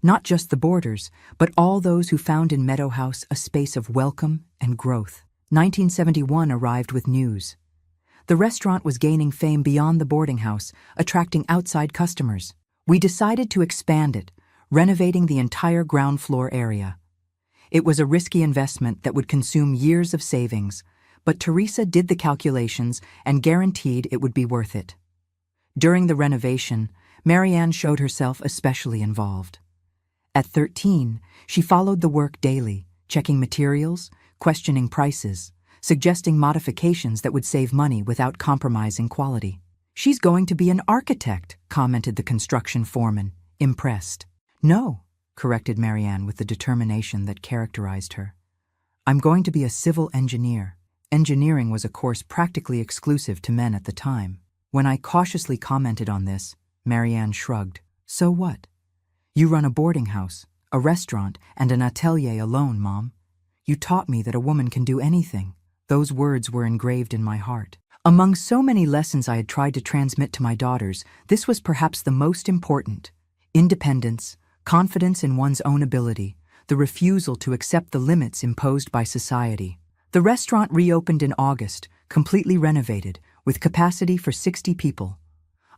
Not just the boarders, but all those who found in Meadow House a space of welcome and growth. 1971 arrived with news. The restaurant was gaining fame beyond the boarding house, attracting outside customers. We decided to expand it, renovating the entire ground floor area. It was a risky investment that would consume years of savings, but Teresa did the calculations and guaranteed it would be worth it. During the renovation, Marianne showed herself especially involved. At 13, she followed the work daily, checking materials, questioning prices, suggesting modifications that would save money without compromising quality. "She's going to be an architect," commented the construction foreman, impressed. "No," corrected Marianne with the determination that characterized her. "I'm going to be a civil engineer." Engineering was a course practically exclusive to men at the time. When I cautiously commented on this, Marianne shrugged. "So what? You run a boarding house, a restaurant, and an atelier alone, Mom. You taught me that a woman can do anything." Those words were engraved in my heart. Among so many lessons I had tried to transmit to my daughters, this was perhaps the most important. Independence, confidence in one's own ability, the refusal to accept the limits imposed by society. The restaurant reopened in August, completely renovated, with capacity for 60 people.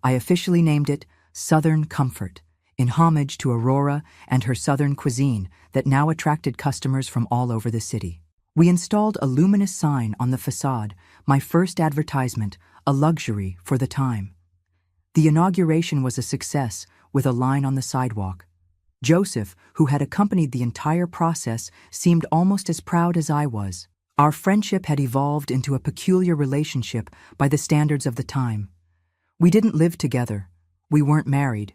I officially named it Southern Comfort, in homage to Aurora and her Southern cuisine that now attracted customers from all over the city. We installed a luminous sign on the facade, my first advertisement, a luxury for the time. The inauguration was a success, with a line on the sidewalk. Joseph, who had accompanied the entire process, seemed almost as proud as I was. Our friendship had evolved into a peculiar relationship by the standards of the time. We didn't live together. We weren't married,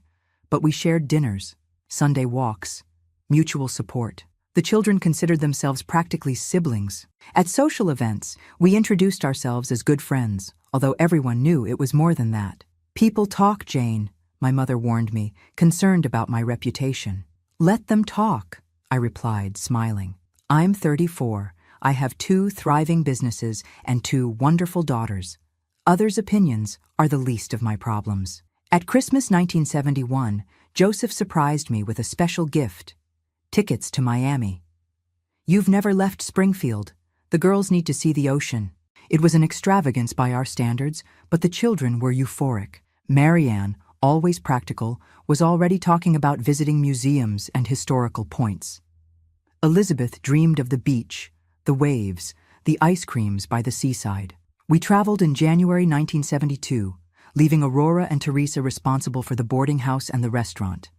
but we shared dinners, Sunday walks, mutual support. The children considered themselves practically siblings. At social events, we introduced ourselves as good friends, although everyone knew it was more than that. "People talk, Jane," my mother warned me, concerned about my reputation. "Let them talk," I replied, smiling. "I'm 34. I have 2 thriving businesses and 2 wonderful daughters. Others' opinions are the least of my problems." At Christmas 1971, Joseph surprised me with a special gift: tickets to Miami. "You've never left Springfield. The girls need to see the ocean." It was an extravagance by our standards, but the children were euphoric. Marianne, always practical, was already talking about visiting museums and historical points. Elizabeth dreamed of the beach, the waves, the ice creams by the seaside. We traveled in January 1972, leaving Aurora and Teresa responsible for the boarding house and the restaurant.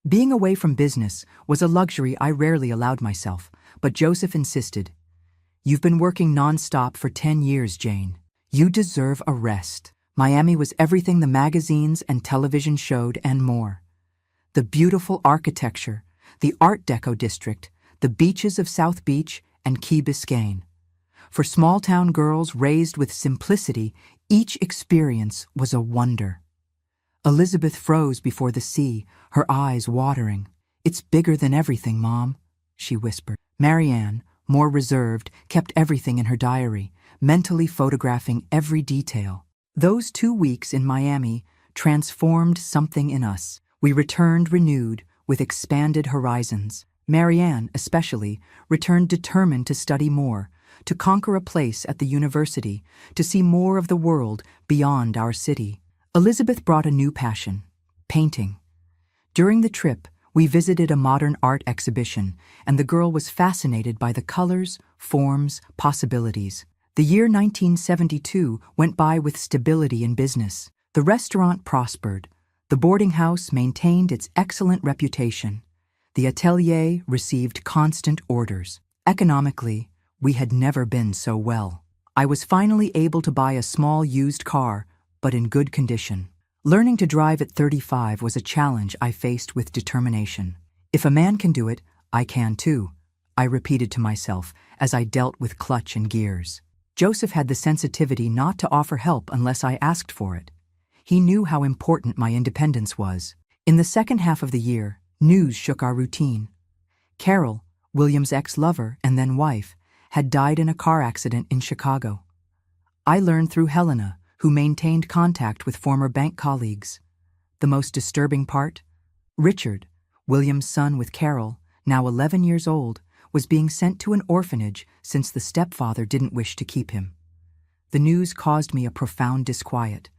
Being away from business was a luxury I rarely allowed myself, but Joseph insisted. "You've been working non-stop for 10 years, Jane. You deserve a rest." Miami was everything the magazines and television showed and more. The beautiful architecture, the Art Deco district, the beaches of South Beach and Key Biscayne. For small-town girls raised with simplicity, each experience was a wonder. Elizabeth froze before the sea, her eyes watering. "It's bigger than everything, Mom," she whispered. Marianne, more reserved, kept everything in her diary, mentally photographing every detail. Those 2 weeks in Miami transformed something in us. We returned renewed, with expanded horizons. Marianne, especially, returned determined to study more, to conquer a place at the university, to see more of the world beyond our city. Elizabeth brought a new passion: painting. During the trip, we visited a modern art exhibition, and the girl was fascinated by the colors, forms, possibilities. The year 1972 went by with stability in business. The restaurant prospered. The boarding house maintained its excellent reputation. The atelier received constant orders. Economically, we had never been so well. I was finally able to buy a small used car, but in good condition. Learning to drive at 35 was a challenge I faced with determination. If a man can do it, I can too, I repeated to myself as I dealt with clutch and gears. Joseph had the sensitivity not to offer help unless I asked for it. He knew how important my independence was. In the second half of the year, news shook our routine. Carol, William's ex-lover and then wife, had died in a car accident in Chicago. I learned through Helena, who maintained contact with former bank colleagues. The most disturbing part? Richard, William's son with Carol, now 11 years old, was being sent to an orphanage since the stepfather didn't wish to keep him. The news caused me a profound disquiet.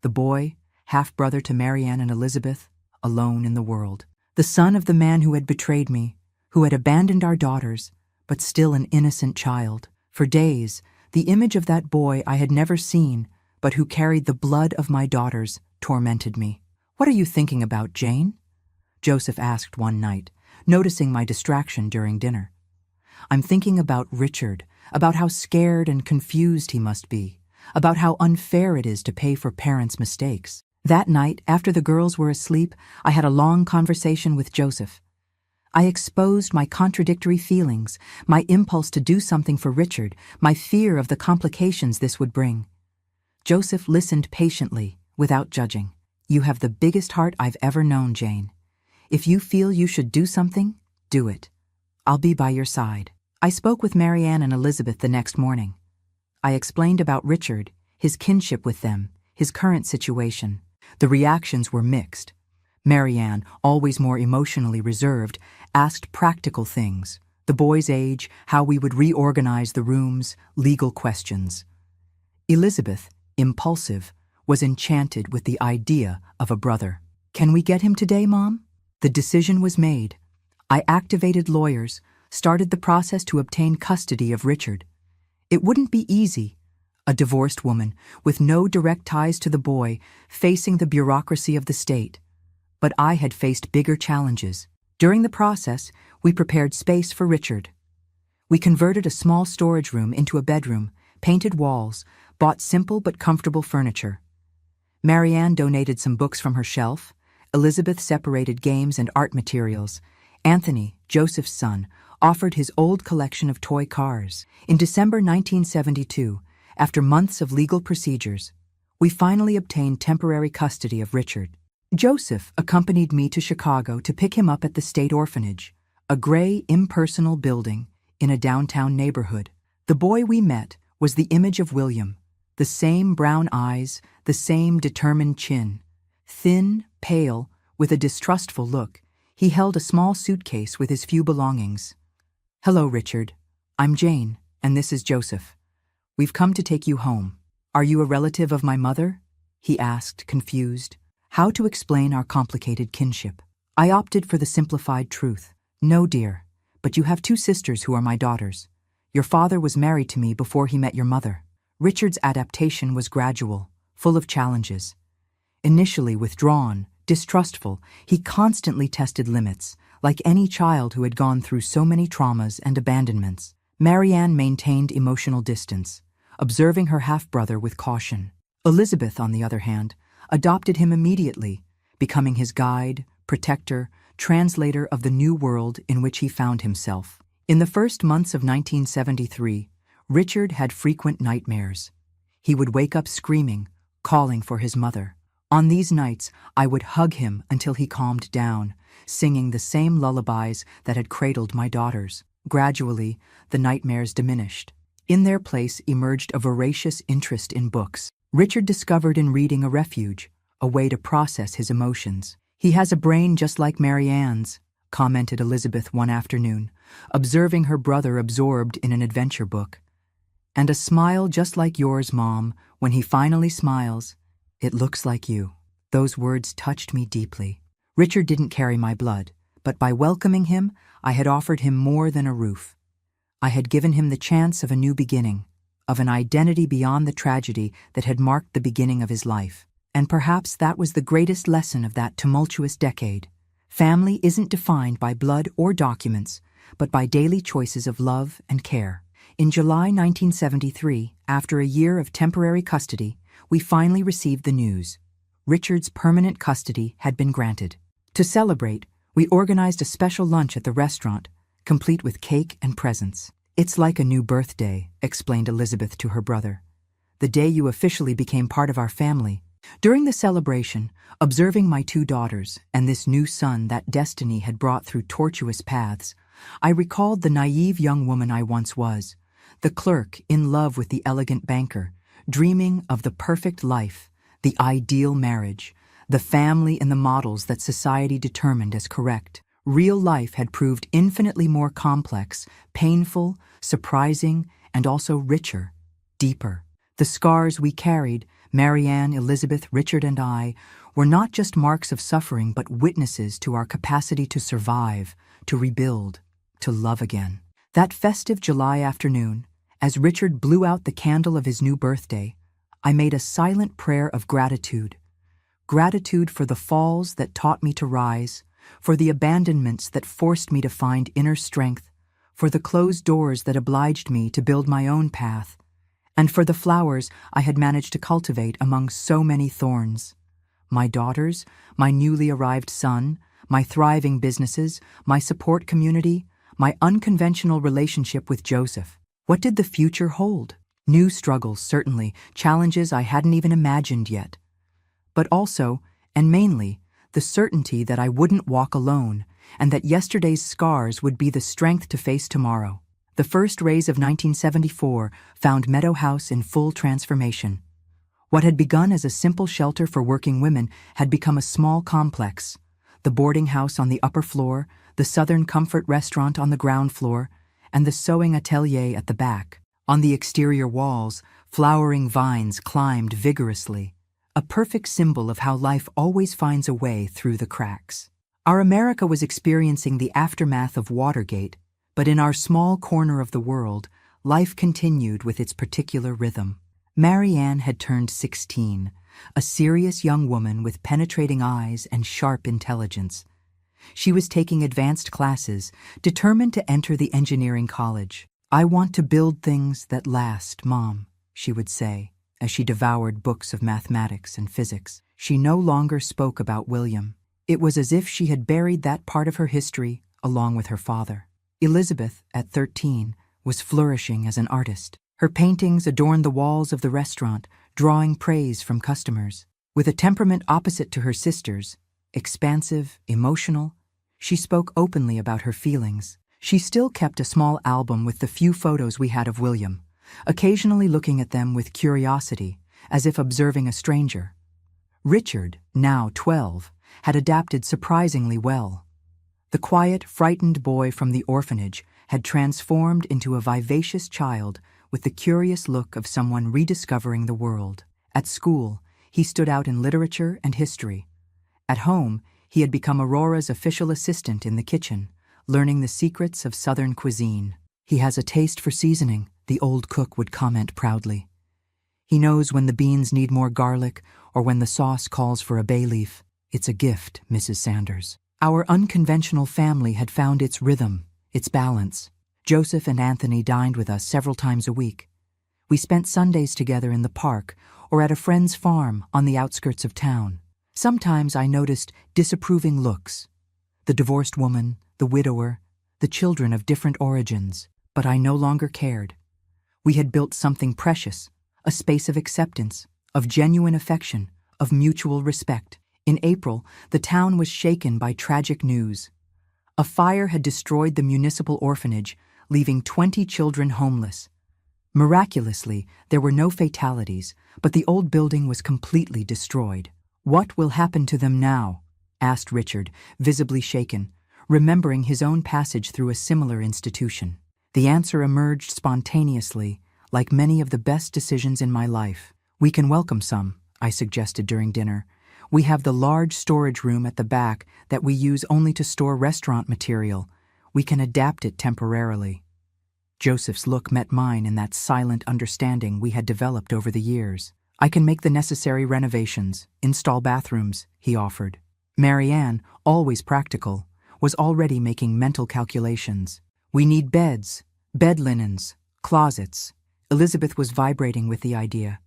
The boy, half-brother to Marianne and Elizabeth, alone in the world. The son of the man who had betrayed me, who had abandoned our daughters, but still an innocent child. For days, the image of that boy I had never seen, but who carried the blood of my daughters, tormented me. "What are you thinking about, Jane?" Joseph asked one night, noticing my distraction during dinner. "I'm thinking about Richard, about how scared and confused he must be, about how unfair it is to pay for parents' mistakes." That night, after the girls were asleep, I had a long conversation with Joseph. I exposed my contradictory feelings, my impulse to do something for Richard, my fear of the complications this would bring. Joseph listened patiently, without judging. "You have the biggest heart I've ever known, Jane. If you feel you should do something, do it. I'll be by your side." I spoke with Marianne and Elizabeth the next morning. I explained about Richard, his kinship with them, his current situation. The reactions were mixed. Marianne, always more emotionally reserved, asked practical things: the boy's age, how we would reorganize the rooms, legal questions. Elizabeth, impulsive, was enchanted with the idea of a brother. "Can we get him today, Mom?" The decision was made. I activated lawyers, started the process to obtain custody of Richard. It wouldn't be easy. A divorced woman, with no direct ties to the boy, facing the bureaucracy of the state. But I had faced bigger challenges. During the process, we prepared space for Richard. We converted a small storage room into a bedroom, painted walls, bought simple but comfortable furniture. Marianne donated some books from her shelf. Elizabeth separated games and art materials. Anthony, Joseph's son, offered his old collection of toy cars. In December 1972, after months of legal procedures, we finally obtained temporary custody of Richard. Joseph accompanied me to Chicago to pick him up at the state orphanage, a gray, impersonal building in a downtown neighborhood. The boy we met was the image of William, the same brown eyes, the same determined chin. Thin, pale, with a distrustful look, he held a small suitcase with his few belongings. "Hello, Richard. I'm Jane, and this is Joseph. We've come to take you home. Are you a relative of my mother?" he asked, confused. How to explain our complicated kinship? I opted for the simplified truth. "No, dear, but you have 2 sisters who are my daughters. Your father was married to me before he met your mother." Richard's adaptation was gradual, full of challenges. Initially withdrawn, distrustful, he constantly tested limits, like any child who had gone through so many traumas and abandonments. Marianne maintained emotional distance, observing her half-brother with caution. Elizabeth, on the other hand, adopted him immediately, becoming his guide, protector, translator of the new world in which he found himself. In the first months of 1973, Richard had frequent nightmares. He would wake up screaming, calling for his mother. On these nights, I would hug him until he calmed down, singing the same lullabies that had cradled my daughters. Gradually, the nightmares diminished. In their place emerged a voracious interest in books. Richard discovered in reading a refuge, a way to process his emotions. "He has a brain just like Marianne's," commented Elizabeth one afternoon, observing her brother absorbed in an adventure book. "And a smile just like yours, Mom. When he finally smiles, it looks like you." Those words touched me deeply. Richard didn't carry my blood, but by welcoming him, I had offered him more than a roof. I had given him the chance of a new beginning, of an identity beyond the tragedy that had marked the beginning of his life. And perhaps that was the greatest lesson of that tumultuous decade. Family isn't defined by blood or documents, but by daily choices of love and care. In July 1973, after a year of temporary custody, we finally received the news. Richard's permanent custody had been granted. To celebrate, we organized a special lunch at the restaurant, complete with cake and presents. "It's like a new birthday," explained Elizabeth to her brother. "The day you officially became part of our family." During the celebration, observing my two daughters and this new son that destiny had brought through tortuous paths, I recalled the naive young woman I once was, the clerk in love with the elegant banker, dreaming of the perfect life, the ideal marriage, the family and the models that society determined as correct. Real life had proved infinitely more complex, painful, surprising, and also richer, deeper. The scars we carried, Marianne, Elizabeth, Richard, and I, were not just marks of suffering but witnesses to our capacity to survive, to rebuild, to love again. That festive July afternoon, as Richard blew out the candle of his new birthday, I made a silent prayer of gratitude. Gratitude for the falls that taught me to rise, for the abandonments that forced me to find inner strength, for the closed doors that obliged me to build my own path, and for the flowers I had managed to cultivate among so many thorns. My daughters, my newly arrived son, my thriving businesses, my support community, my unconventional relationship with Joseph. What did the future hold? New struggles, certainly, challenges I hadn't even imagined yet. But also, and mainly, the certainty that I wouldn't walk alone, and that yesterday's scars would be the strength to face tomorrow. The first rays of 1974 found Meadow House in full transformation. What had begun as a simple shelter for working women had become a small complex. The boarding house on the upper floor, the Southern Comfort restaurant on the ground floor, and the sewing atelier at the back. On the exterior walls, flowering vines climbed vigorously, a perfect symbol of how life always finds a way through the cracks. Our America was experiencing the aftermath of Watergate, but in our small corner of the world, life continued with its particular rhythm. Marianne had turned 16, a serious young woman with penetrating eyes and sharp intelligence. She was taking advanced classes, determined to enter the engineering college. "I want to build things that last, Mom," she would say, as she devoured books of mathematics and physics. She no longer spoke about William. It was as if she had buried that part of her history along with her father. Elizabeth, at 13, was flourishing as an artist. Her paintings adorned the walls of the restaurant, drawing praise from customers. With a temperament opposite to her sister's, expansive, emotional, she spoke openly about her feelings. She still kept a small album with the few photos we had of William, occasionally looking at them with curiosity, as if observing a stranger. Richard, now 12, had adapted surprisingly well. The quiet, frightened boy from the orphanage had transformed into a vivacious child with the curious look of someone rediscovering the world. At school, he stood out in literature and history. At home, he had become Aurora's official assistant in the kitchen, learning the secrets of Southern cuisine. "He has a taste for seasoning," the old cook would comment proudly. "He knows when the beans need more garlic or when the sauce calls for a bay leaf. It's a gift, Mrs. Sanders." Our unconventional family had found its rhythm, its balance. Joseph and Anthony dined with us several times a week. We spent Sundays together in the park or at a friend's farm on the outskirts of town. Sometimes I noticed disapproving looks. The divorced woman, the widower, the children of different origins, but I no longer cared. We had built something precious, a space of acceptance, of genuine affection, of mutual respect. In April, the town was shaken by tragic news. A fire had destroyed the municipal orphanage, leaving 20 children homeless. Miraculously, there were no fatalities, but the old building was completely destroyed. "What will happen to them now?" asked Richard, visibly shaken, remembering his own passage through a similar institution. The answer emerged spontaneously, like many of the best decisions in my life. "We can welcome some," I suggested during dinner. "We have the large storage room at the back that we use only to store restaurant material. We can adapt it temporarily." Joseph's look met mine in that silent understanding we had developed over the years. "I can make the necessary renovations, install bathrooms," he offered. Marianne, always practical, was already making mental calculations. "We need beds, bed linens, closets." Elizabeth was vibrating with the idea.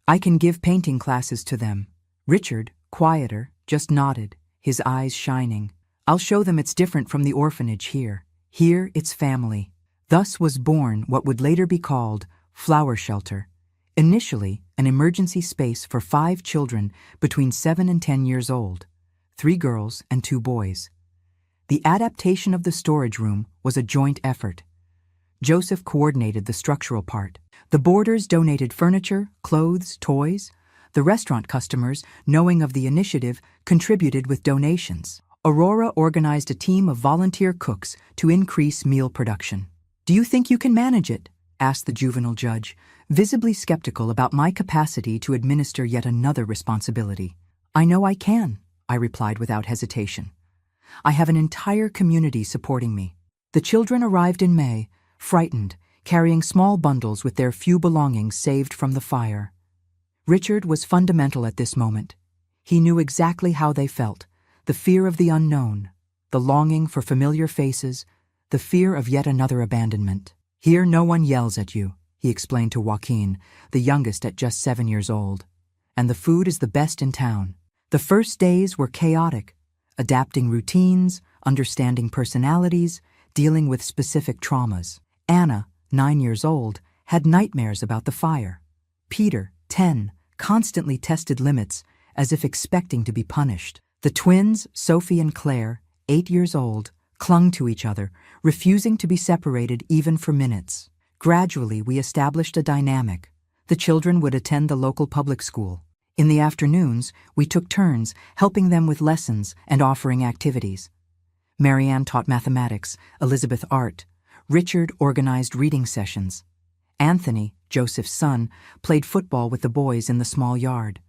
"I can give painting classes to them." Richard, quieter, just nodded, his eyes shining. "I'll show them it's different from the orphanage here. Here it's family." Thus was born what would later be called Flower Shelter, initially an emergency space for 5 children between 7 and 10 years old, 3 girls and 2 boys. The adaptation of the storage room was a joint effort. Joseph coordinated the structural part. The boarders donated furniture, clothes, toys. The restaurant customers, knowing of the initiative, contributed with donations. Aurora organized a team of volunteer cooks to increase meal production. "Do you think you can manage it?" asked the juvenile judge, visibly skeptical about my capacity to administer yet another responsibility. "I know I can," I replied without hesitation. "I have an entire community supporting me." The children arrived in May, frightened, carrying small bundles with their few belongings saved from the fire. Richard was fundamental at this moment. He knew exactly how they felt, the fear of the unknown, the longing for familiar faces, the fear of yet another abandonment. "Here no one yells at you," he explained to Joaquin, the youngest at just 7 years old. "And the food is the best in town." The first days were chaotic, adapting routines, understanding personalities, dealing with specific traumas. Anna, 9 years old, had nightmares about the fire. Peter, 10, constantly tested limits, as if expecting to be punished. The twins, Sophie and Claire, 8 years old, clung to each other, refusing to be separated even for minutes. Gradually, we established a dynamic. The children would attend the local public school. In the afternoons, we took turns, helping them with lessons and offering activities. Marianne taught mathematics, Elizabeth art. Richard organized reading sessions. Anthony, Joseph's son, played football with the boys in the small yard.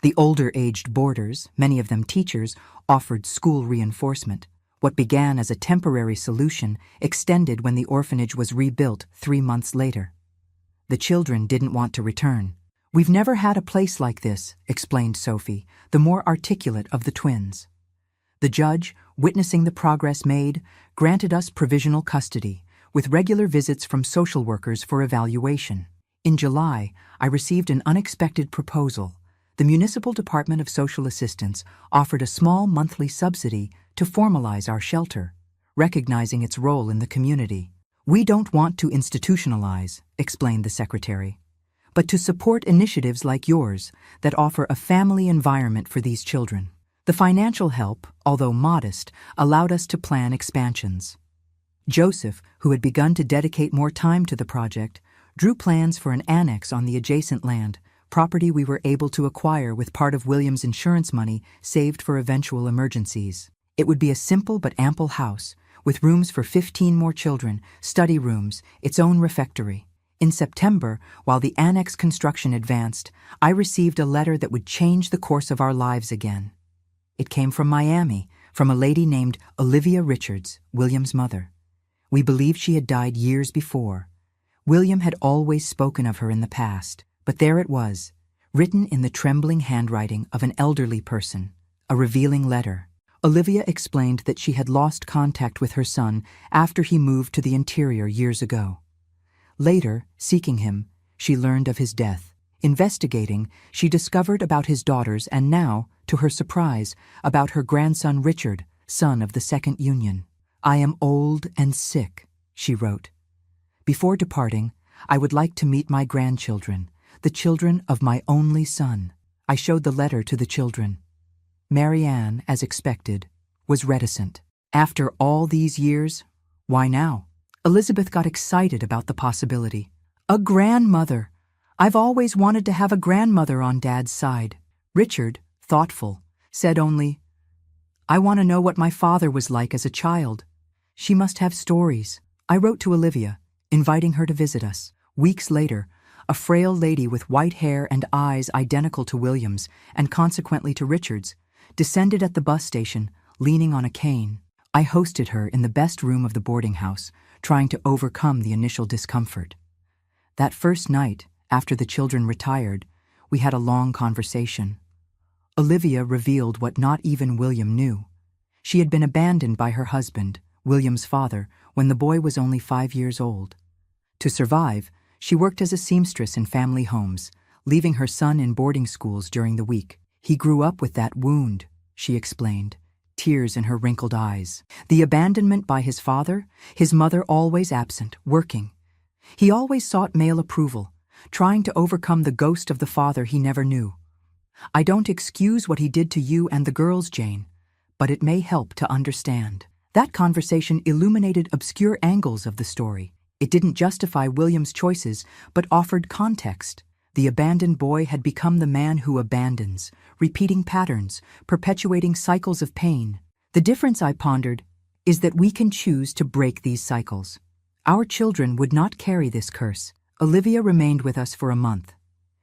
The older-aged boarders, many of them teachers, offered school reinforcement. What began as a temporary solution extended when the orphanage was rebuilt 3 months later. The children didn't want to return. "We've never had a place like this," explained Sophie, the more articulate of the twins. The judge, witnessing the progress made, granted us provisional custody, with regular visits from social workers for evaluation. In July, I received an unexpected proposal. The Municipal Department of Social Assistance offered a small monthly subsidy to formalize our shelter, recognizing its role in the community. "We don't want to institutionalize," explained the secretary, "but to support initiatives like yours that offer a family environment for these children." The financial help, although modest, allowed us to plan expansions. Joseph, who had begun to dedicate more time to the project, drew plans for an annex on the adjacent land, property we were able to acquire with part of William's insurance money saved for eventual emergencies. It would be a simple but ample house, with rooms for 15 more children, study rooms, its own refectory. In September, while the annex construction advanced, I received a letter that would change the course of our lives again. It came from Miami, from a lady named Olivia Richards, William's mother. We believed she had died years before. William had always spoken of her in the past, but there it was, written in the trembling handwriting of an elderly person, a revealing letter. Olivia explained that she had lost contact with her son after he moved to the interior years ago. Later, seeking him, she learned of his death. Investigating, she discovered about his daughters and now, to her surprise, about her grandson Richard, son of the second union. "I am old and sick," she wrote. "Before departing, I would like to meet my grandchildren, the children of my only son." I showed the letter to the children. Marianne, as expected, was reticent. After all these years, why now? Elizabeth got excited about the possibility. "A grandmother! I've always wanted to have a grandmother on Dad's side." Richard, thoughtful, said only, "I want to know what my father was like as a child. She must have stories." I wrote to Olivia, inviting her to visit us. Weeks later, a frail lady with white hair and eyes identical to William's, and consequently to Richard's, descended at the bus station, leaning on a cane. I hosted her in the best room of the boarding house, trying to overcome the initial discomfort. That first night, after the children retired, we had a long conversation. Olivia revealed what not even William knew. She had been abandoned by her husband, William's father, when the boy was only 5 years old. To survive, she worked as a seamstress in family homes, leaving her son in boarding schools during the week. "He grew up with that wound," she explained, tears in her wrinkled eyes. "The abandonment by his father, his mother always absent, working. He always sought male approval, trying to overcome the ghost of the father he never knew. I don't excuse what he did to you and the girls, Jane, but it may help to understand." That conversation illuminated obscure angles of the story. It didn't justify William's choices, but offered context. The abandoned boy had become the man who abandons, repeating patterns, perpetuating cycles of pain. The difference, I pondered, is that we can choose to break these cycles. Our children would not carry this curse. Olivia remained with us for a month.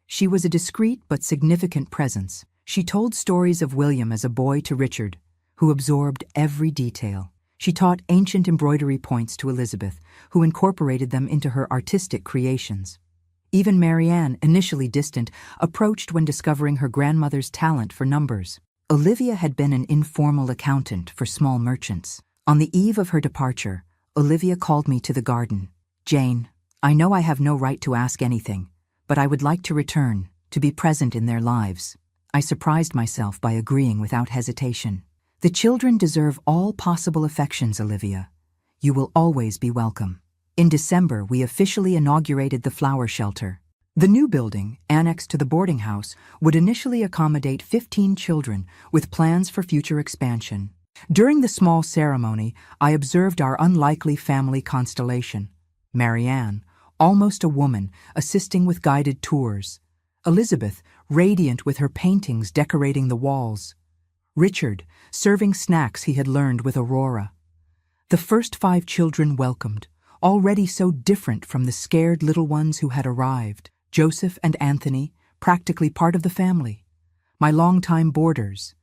She was a discreet but significant presence. She told stories of William as a boy to Richard, who absorbed every detail. She taught ancient embroidery points to Elizabeth, who incorporated them into her artistic creations. Even Marianne, initially distant, approached when discovering her grandmother's talent for numbers. Olivia had been an informal accountant for small merchants. On the eve of her departure, Olivia called me to the garden. "Jane, I know I have no right to ask anything, but I would like to return, to be present in their lives." I surprised myself by agreeing without hesitation. "The children deserve all possible affections, Olivia. You will always be welcome." In December, we officially inaugurated the flower shelter. The new building, annexed to the boarding house, would initially accommodate 15 children, with plans for future expansion. During the small ceremony, I observed our unlikely family constellation. Marianne, almost a woman, assisting with guided tours. Elizabeth, radiant with her paintings decorating the walls. Richard, serving snacks he had learned with Aurora. The first 5 children welcomed, already so different from the scared little ones who had arrived. Joseph and Anthony, practically part of the family. My longtime boarders,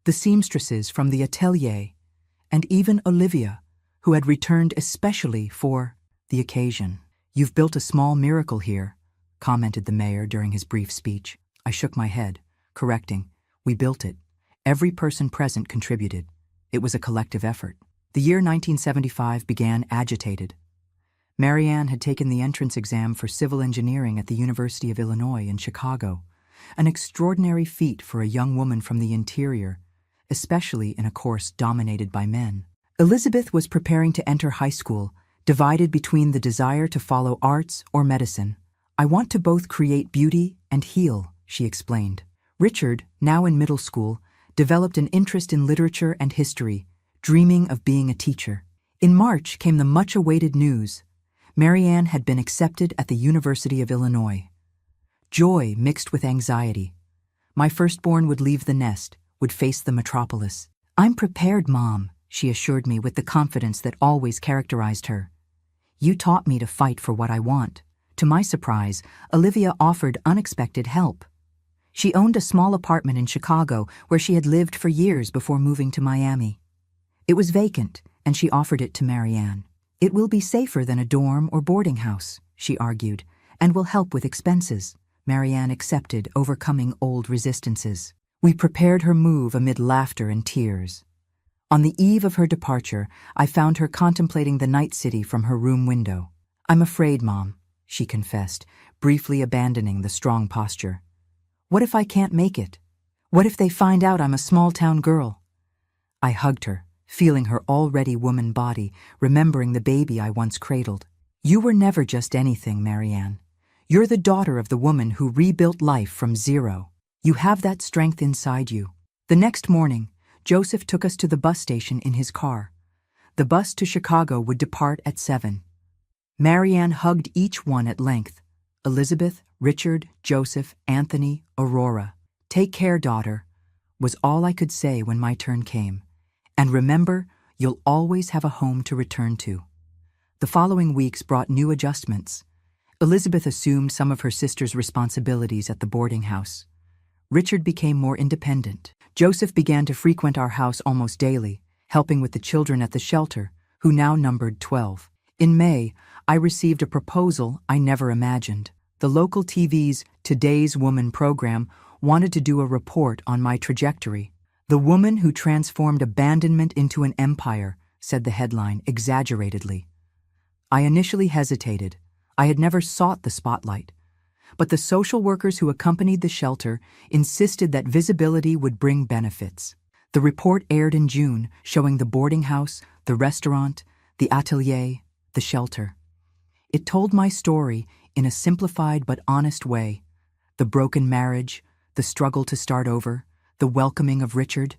the seamstresses from the atelier, and even Olivia, who had returned especially for the occasion. "You've built a small miracle here," commented the mayor during his brief speech. I shook my head, correcting, "We built it. Every person present contributed. It was a collective effort." The year 1975 began agitated. Marianne had taken the entrance exam for civil engineering at the University of Illinois in Chicago, an extraordinary feat for a young woman from the interior, especially in a course dominated by men. Elizabeth was preparing to enter high school, divided between the desire to follow arts or medicine. "I want to both create beauty and heal," she explained. Richard, now in middle school, developed an interest in literature and history, dreaming of being a teacher. In March came the much-awaited news. Marianne had been accepted at the University of Illinois. Joy mixed with anxiety. My firstborn would leave the nest, would face the metropolis. "I'm prepared, Mom," she assured me with the confidence that always characterized her. "You taught me to fight for what I want." To my surprise, Olivia offered unexpected help. She owned a small apartment in Chicago where she had lived for years before moving to Miami. It was vacant, and she offered it to Marianne. "It will be safer than a dorm or boarding house," she argued, "and will help with expenses." Marianne accepted, overcoming old resistances. We prepared her move amid laughter and tears. On the eve of her departure, I found her contemplating the night city from her room window. "I'm afraid, Mom," she confessed, briefly abandoning the strong posture. What if I can't make it? What if they find out I'm a small-town girl? I hugged her, feeling her already woman body, remembering the baby I once cradled. You were never just anything, Marianne. You're the daughter of the woman who rebuilt life from zero. You have that strength inside you. The next morning, Joseph took us to the bus station in his car. The bus to Chicago would depart at 7. Marianne hugged each one at length. Elizabeth, Richard, Joseph, Anthony, Aurora. "Take care, daughter," was all I could say when my turn came. "And remember, you'll always have a home to return to." The following weeks brought new adjustments. Elizabeth assumed some of her sister's responsibilities at the boarding house. Richard became more independent. Joseph began to frequent our house almost daily, helping with the children at the shelter, who now numbered 12. In May, I received a proposal I never imagined. The local TV's Today's Woman program wanted to do a report on my trajectory. "The woman who transformed abandonment into an empire," said the headline exaggeratedly. I initially hesitated. I had never sought the spotlight. But the social workers who accompanied the shelter insisted that visibility would bring benefits. The report aired in June, showing the boarding house, the restaurant, the atelier, the shelter. It told my story in a simplified but honest way. The broken marriage, the struggle to start over, the welcoming of Richard,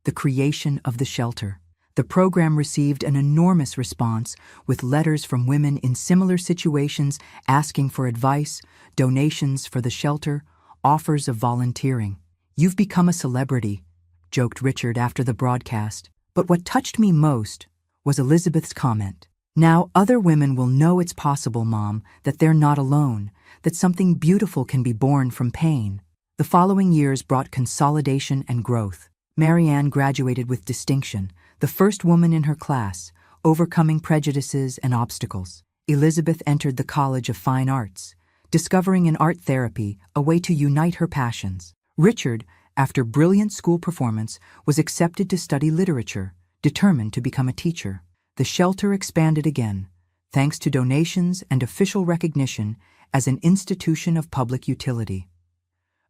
the creation of the shelter. The program received an enormous response, with letters from women in similar situations asking for advice, donations for the shelter, offers of volunteering. "You've become a celebrity," joked Richard after the broadcast. But what touched me most was Elizabeth's comment. "Now other women will know it's possible, Mom, that they're not alone, that something beautiful can be born from pain." The following years brought consolidation and growth. Marianne graduated with distinction, the first woman in her class, overcoming prejudices and obstacles. Elizabeth entered the College of Fine Arts, discovering in art therapy a way to unite her passions. Richard, after brilliant school performance, was accepted to study literature, determined to become a teacher. The shelter expanded again, thanks to donations and official recognition as an institution of public utility.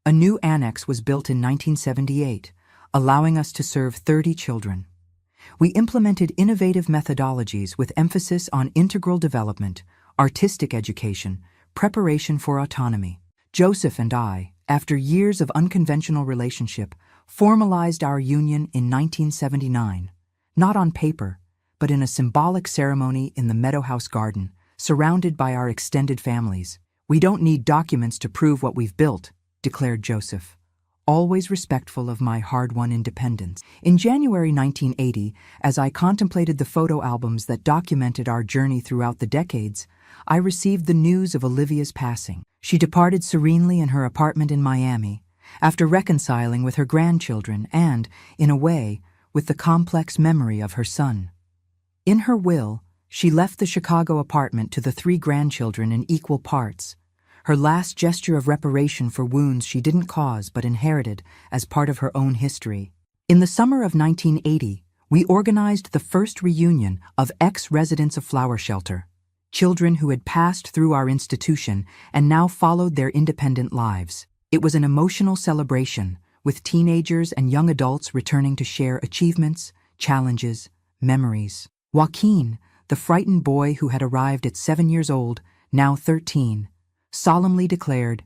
A new annex was built in 1978, allowing us to serve 30 children. We implemented innovative methodologies with emphasis on integral development, artistic education, preparation for autonomy. Joseph and I, after years of unconventional relationship, formalized our union in 1979, not on paper, but in a symbolic ceremony in the Meadow House garden, surrounded by our extended families. "We don't need documents to prove what we've built," declared Joseph, always respectful of my hard-won independence. In January 1980, as I contemplated the photo albums that documented our journey throughout the decades, I received the news of Olivia's passing. She departed serenely in her apartment in Miami, after reconciling with her grandchildren and, in a way, with the complex memory of her son. In her will, she left the Chicago apartment to the 3 grandchildren in equal parts, her last gesture of reparation for wounds she didn't cause but inherited as part of her own history. In the summer of 1980, we organized the first reunion of ex-residents of Flower Shelter, children who had passed through our institution and now followed their independent lives. It was an emotional celebration, with teenagers and young adults returning to share achievements, challenges, memories. Joaquin, the frightened boy who had arrived at 7 years old, now 13, solemnly declared,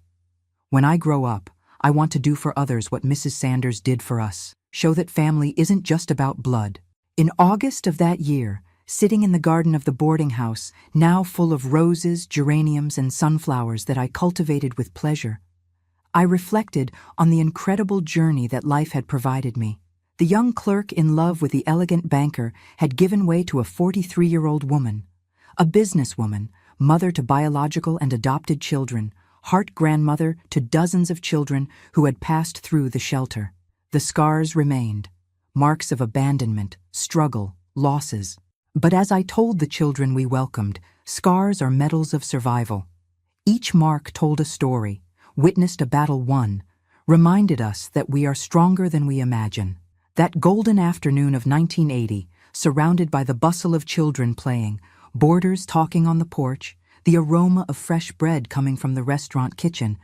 "When I grow up, I want to do for others what Mrs. Sanders did for us, show that family isn't just about blood." In August of that year, sitting in the garden of the boarding house, now full of roses, geraniums, and sunflowers that I cultivated with pleasure, I reflected on the incredible journey that life had provided me. The young clerk in love with the elegant banker had given way to a 43-year-old woman, a businesswoman, mother to biological and adopted children, heart-grandmother to dozens of children who had passed through the shelter. The scars remained, marks of abandonment, struggle, losses. But as I told the children we welcomed, scars are medals of survival. Each mark told a story, witnessed a battle won, reminded us that we are stronger than we imagine. That golden afternoon of 1980, surrounded by the bustle of children playing, boarders talking on the porch, the aroma of fresh bread coming from the restaurant kitchen,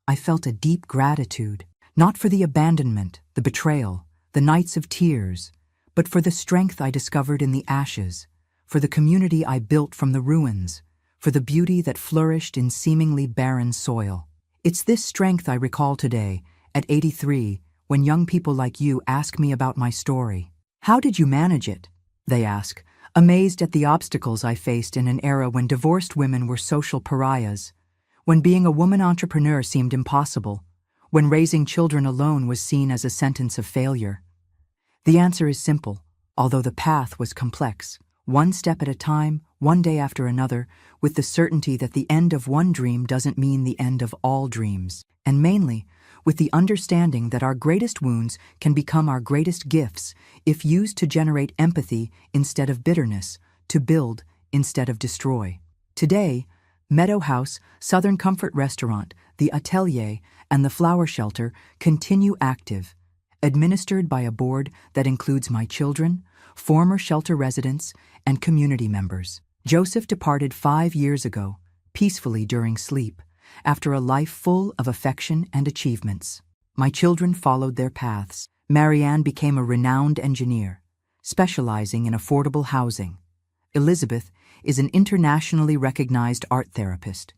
I felt a deep gratitude, not for the abandonment, the betrayal, the nights of tears, but for the strength I discovered in the ashes, for the community I built from the ruins, for the beauty that flourished in seemingly barren soil. It's this strength I recall today, at 83, when young people like you ask me about my story. How did you manage it? They ask, amazed at the obstacles I faced in an era when divorced women were social pariahs, when being a woman entrepreneur seemed impossible, when raising children alone was seen as a sentence of failure. The answer is simple, although the path was complex. One step at a time, one day after another, with the certainty that the end of one dream doesn't mean the end of all dreams. And mainly, with the understanding that our greatest wounds can become our greatest gifts if used to generate empathy instead of bitterness, to build instead of destroy. Today, Meadow House, Southern Comfort Restaurant, the Atelier, and the Flower Shelter continue active, administered by a board that includes my children, former shelter residents, and community members. Joseph departed 5 years ago, peacefully during sleep, after a life full of affection and achievements. My children followed their paths. Marianne became a renowned engineer, specializing in affordable housing. Elizabeth is an internationally recognized art therapist.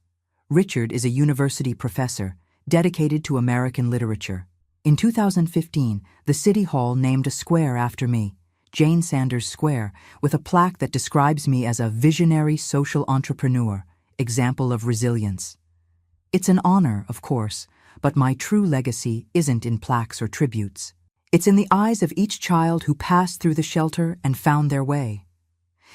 Richard is a university professor, dedicated to American literature. In 2015, the City Hall named a square after me, Jane Sanders Square, with a plaque that describes me as a visionary social entrepreneur, example of resilience. It's an honor, of course, but my true legacy isn't in plaques or tributes. It's in the eyes of each child who passed through the shelter and found their way.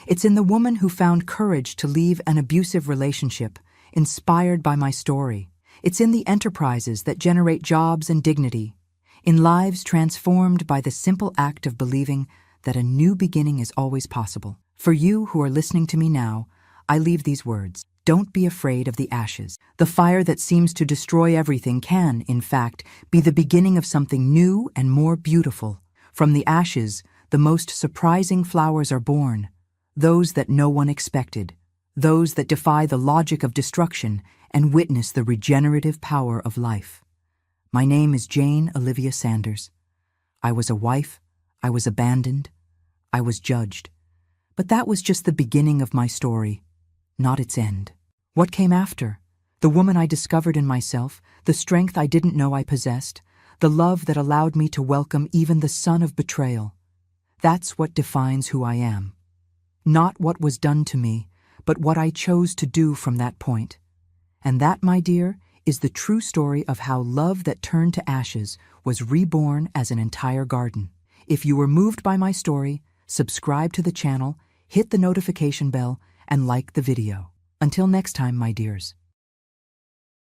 It's in the woman who found courage to leave an abusive relationship, inspired by my story. It's in the enterprises that generate jobs and dignity, in lives transformed by the simple act of believing that a new beginning is always possible. For you who are listening to me now, I leave these words. Don't be afraid of the ashes. The fire that seems to destroy everything can, in fact, be the beginning of something new and more beautiful. From the ashes, the most surprising flowers are born, those that no one expected, those that defy the logic of destruction and witness the regenerative power of life. My name is Jane Olivia Sanders. I was a wife, I was abandoned, I was judged. But that was just the beginning of my story, not its end. What came after? The woman I discovered in myself, the strength I didn't know I possessed, the love that allowed me to welcome even the son of betrayal. That's what defines who I am. Not what was done to me, but what I chose to do from that point. And that, my dear, is the true story of how love that turned to ashes was reborn as an entire garden. If you were moved by my story, subscribe to the channel, hit the notification bell, and like the video. Until next time, my dears.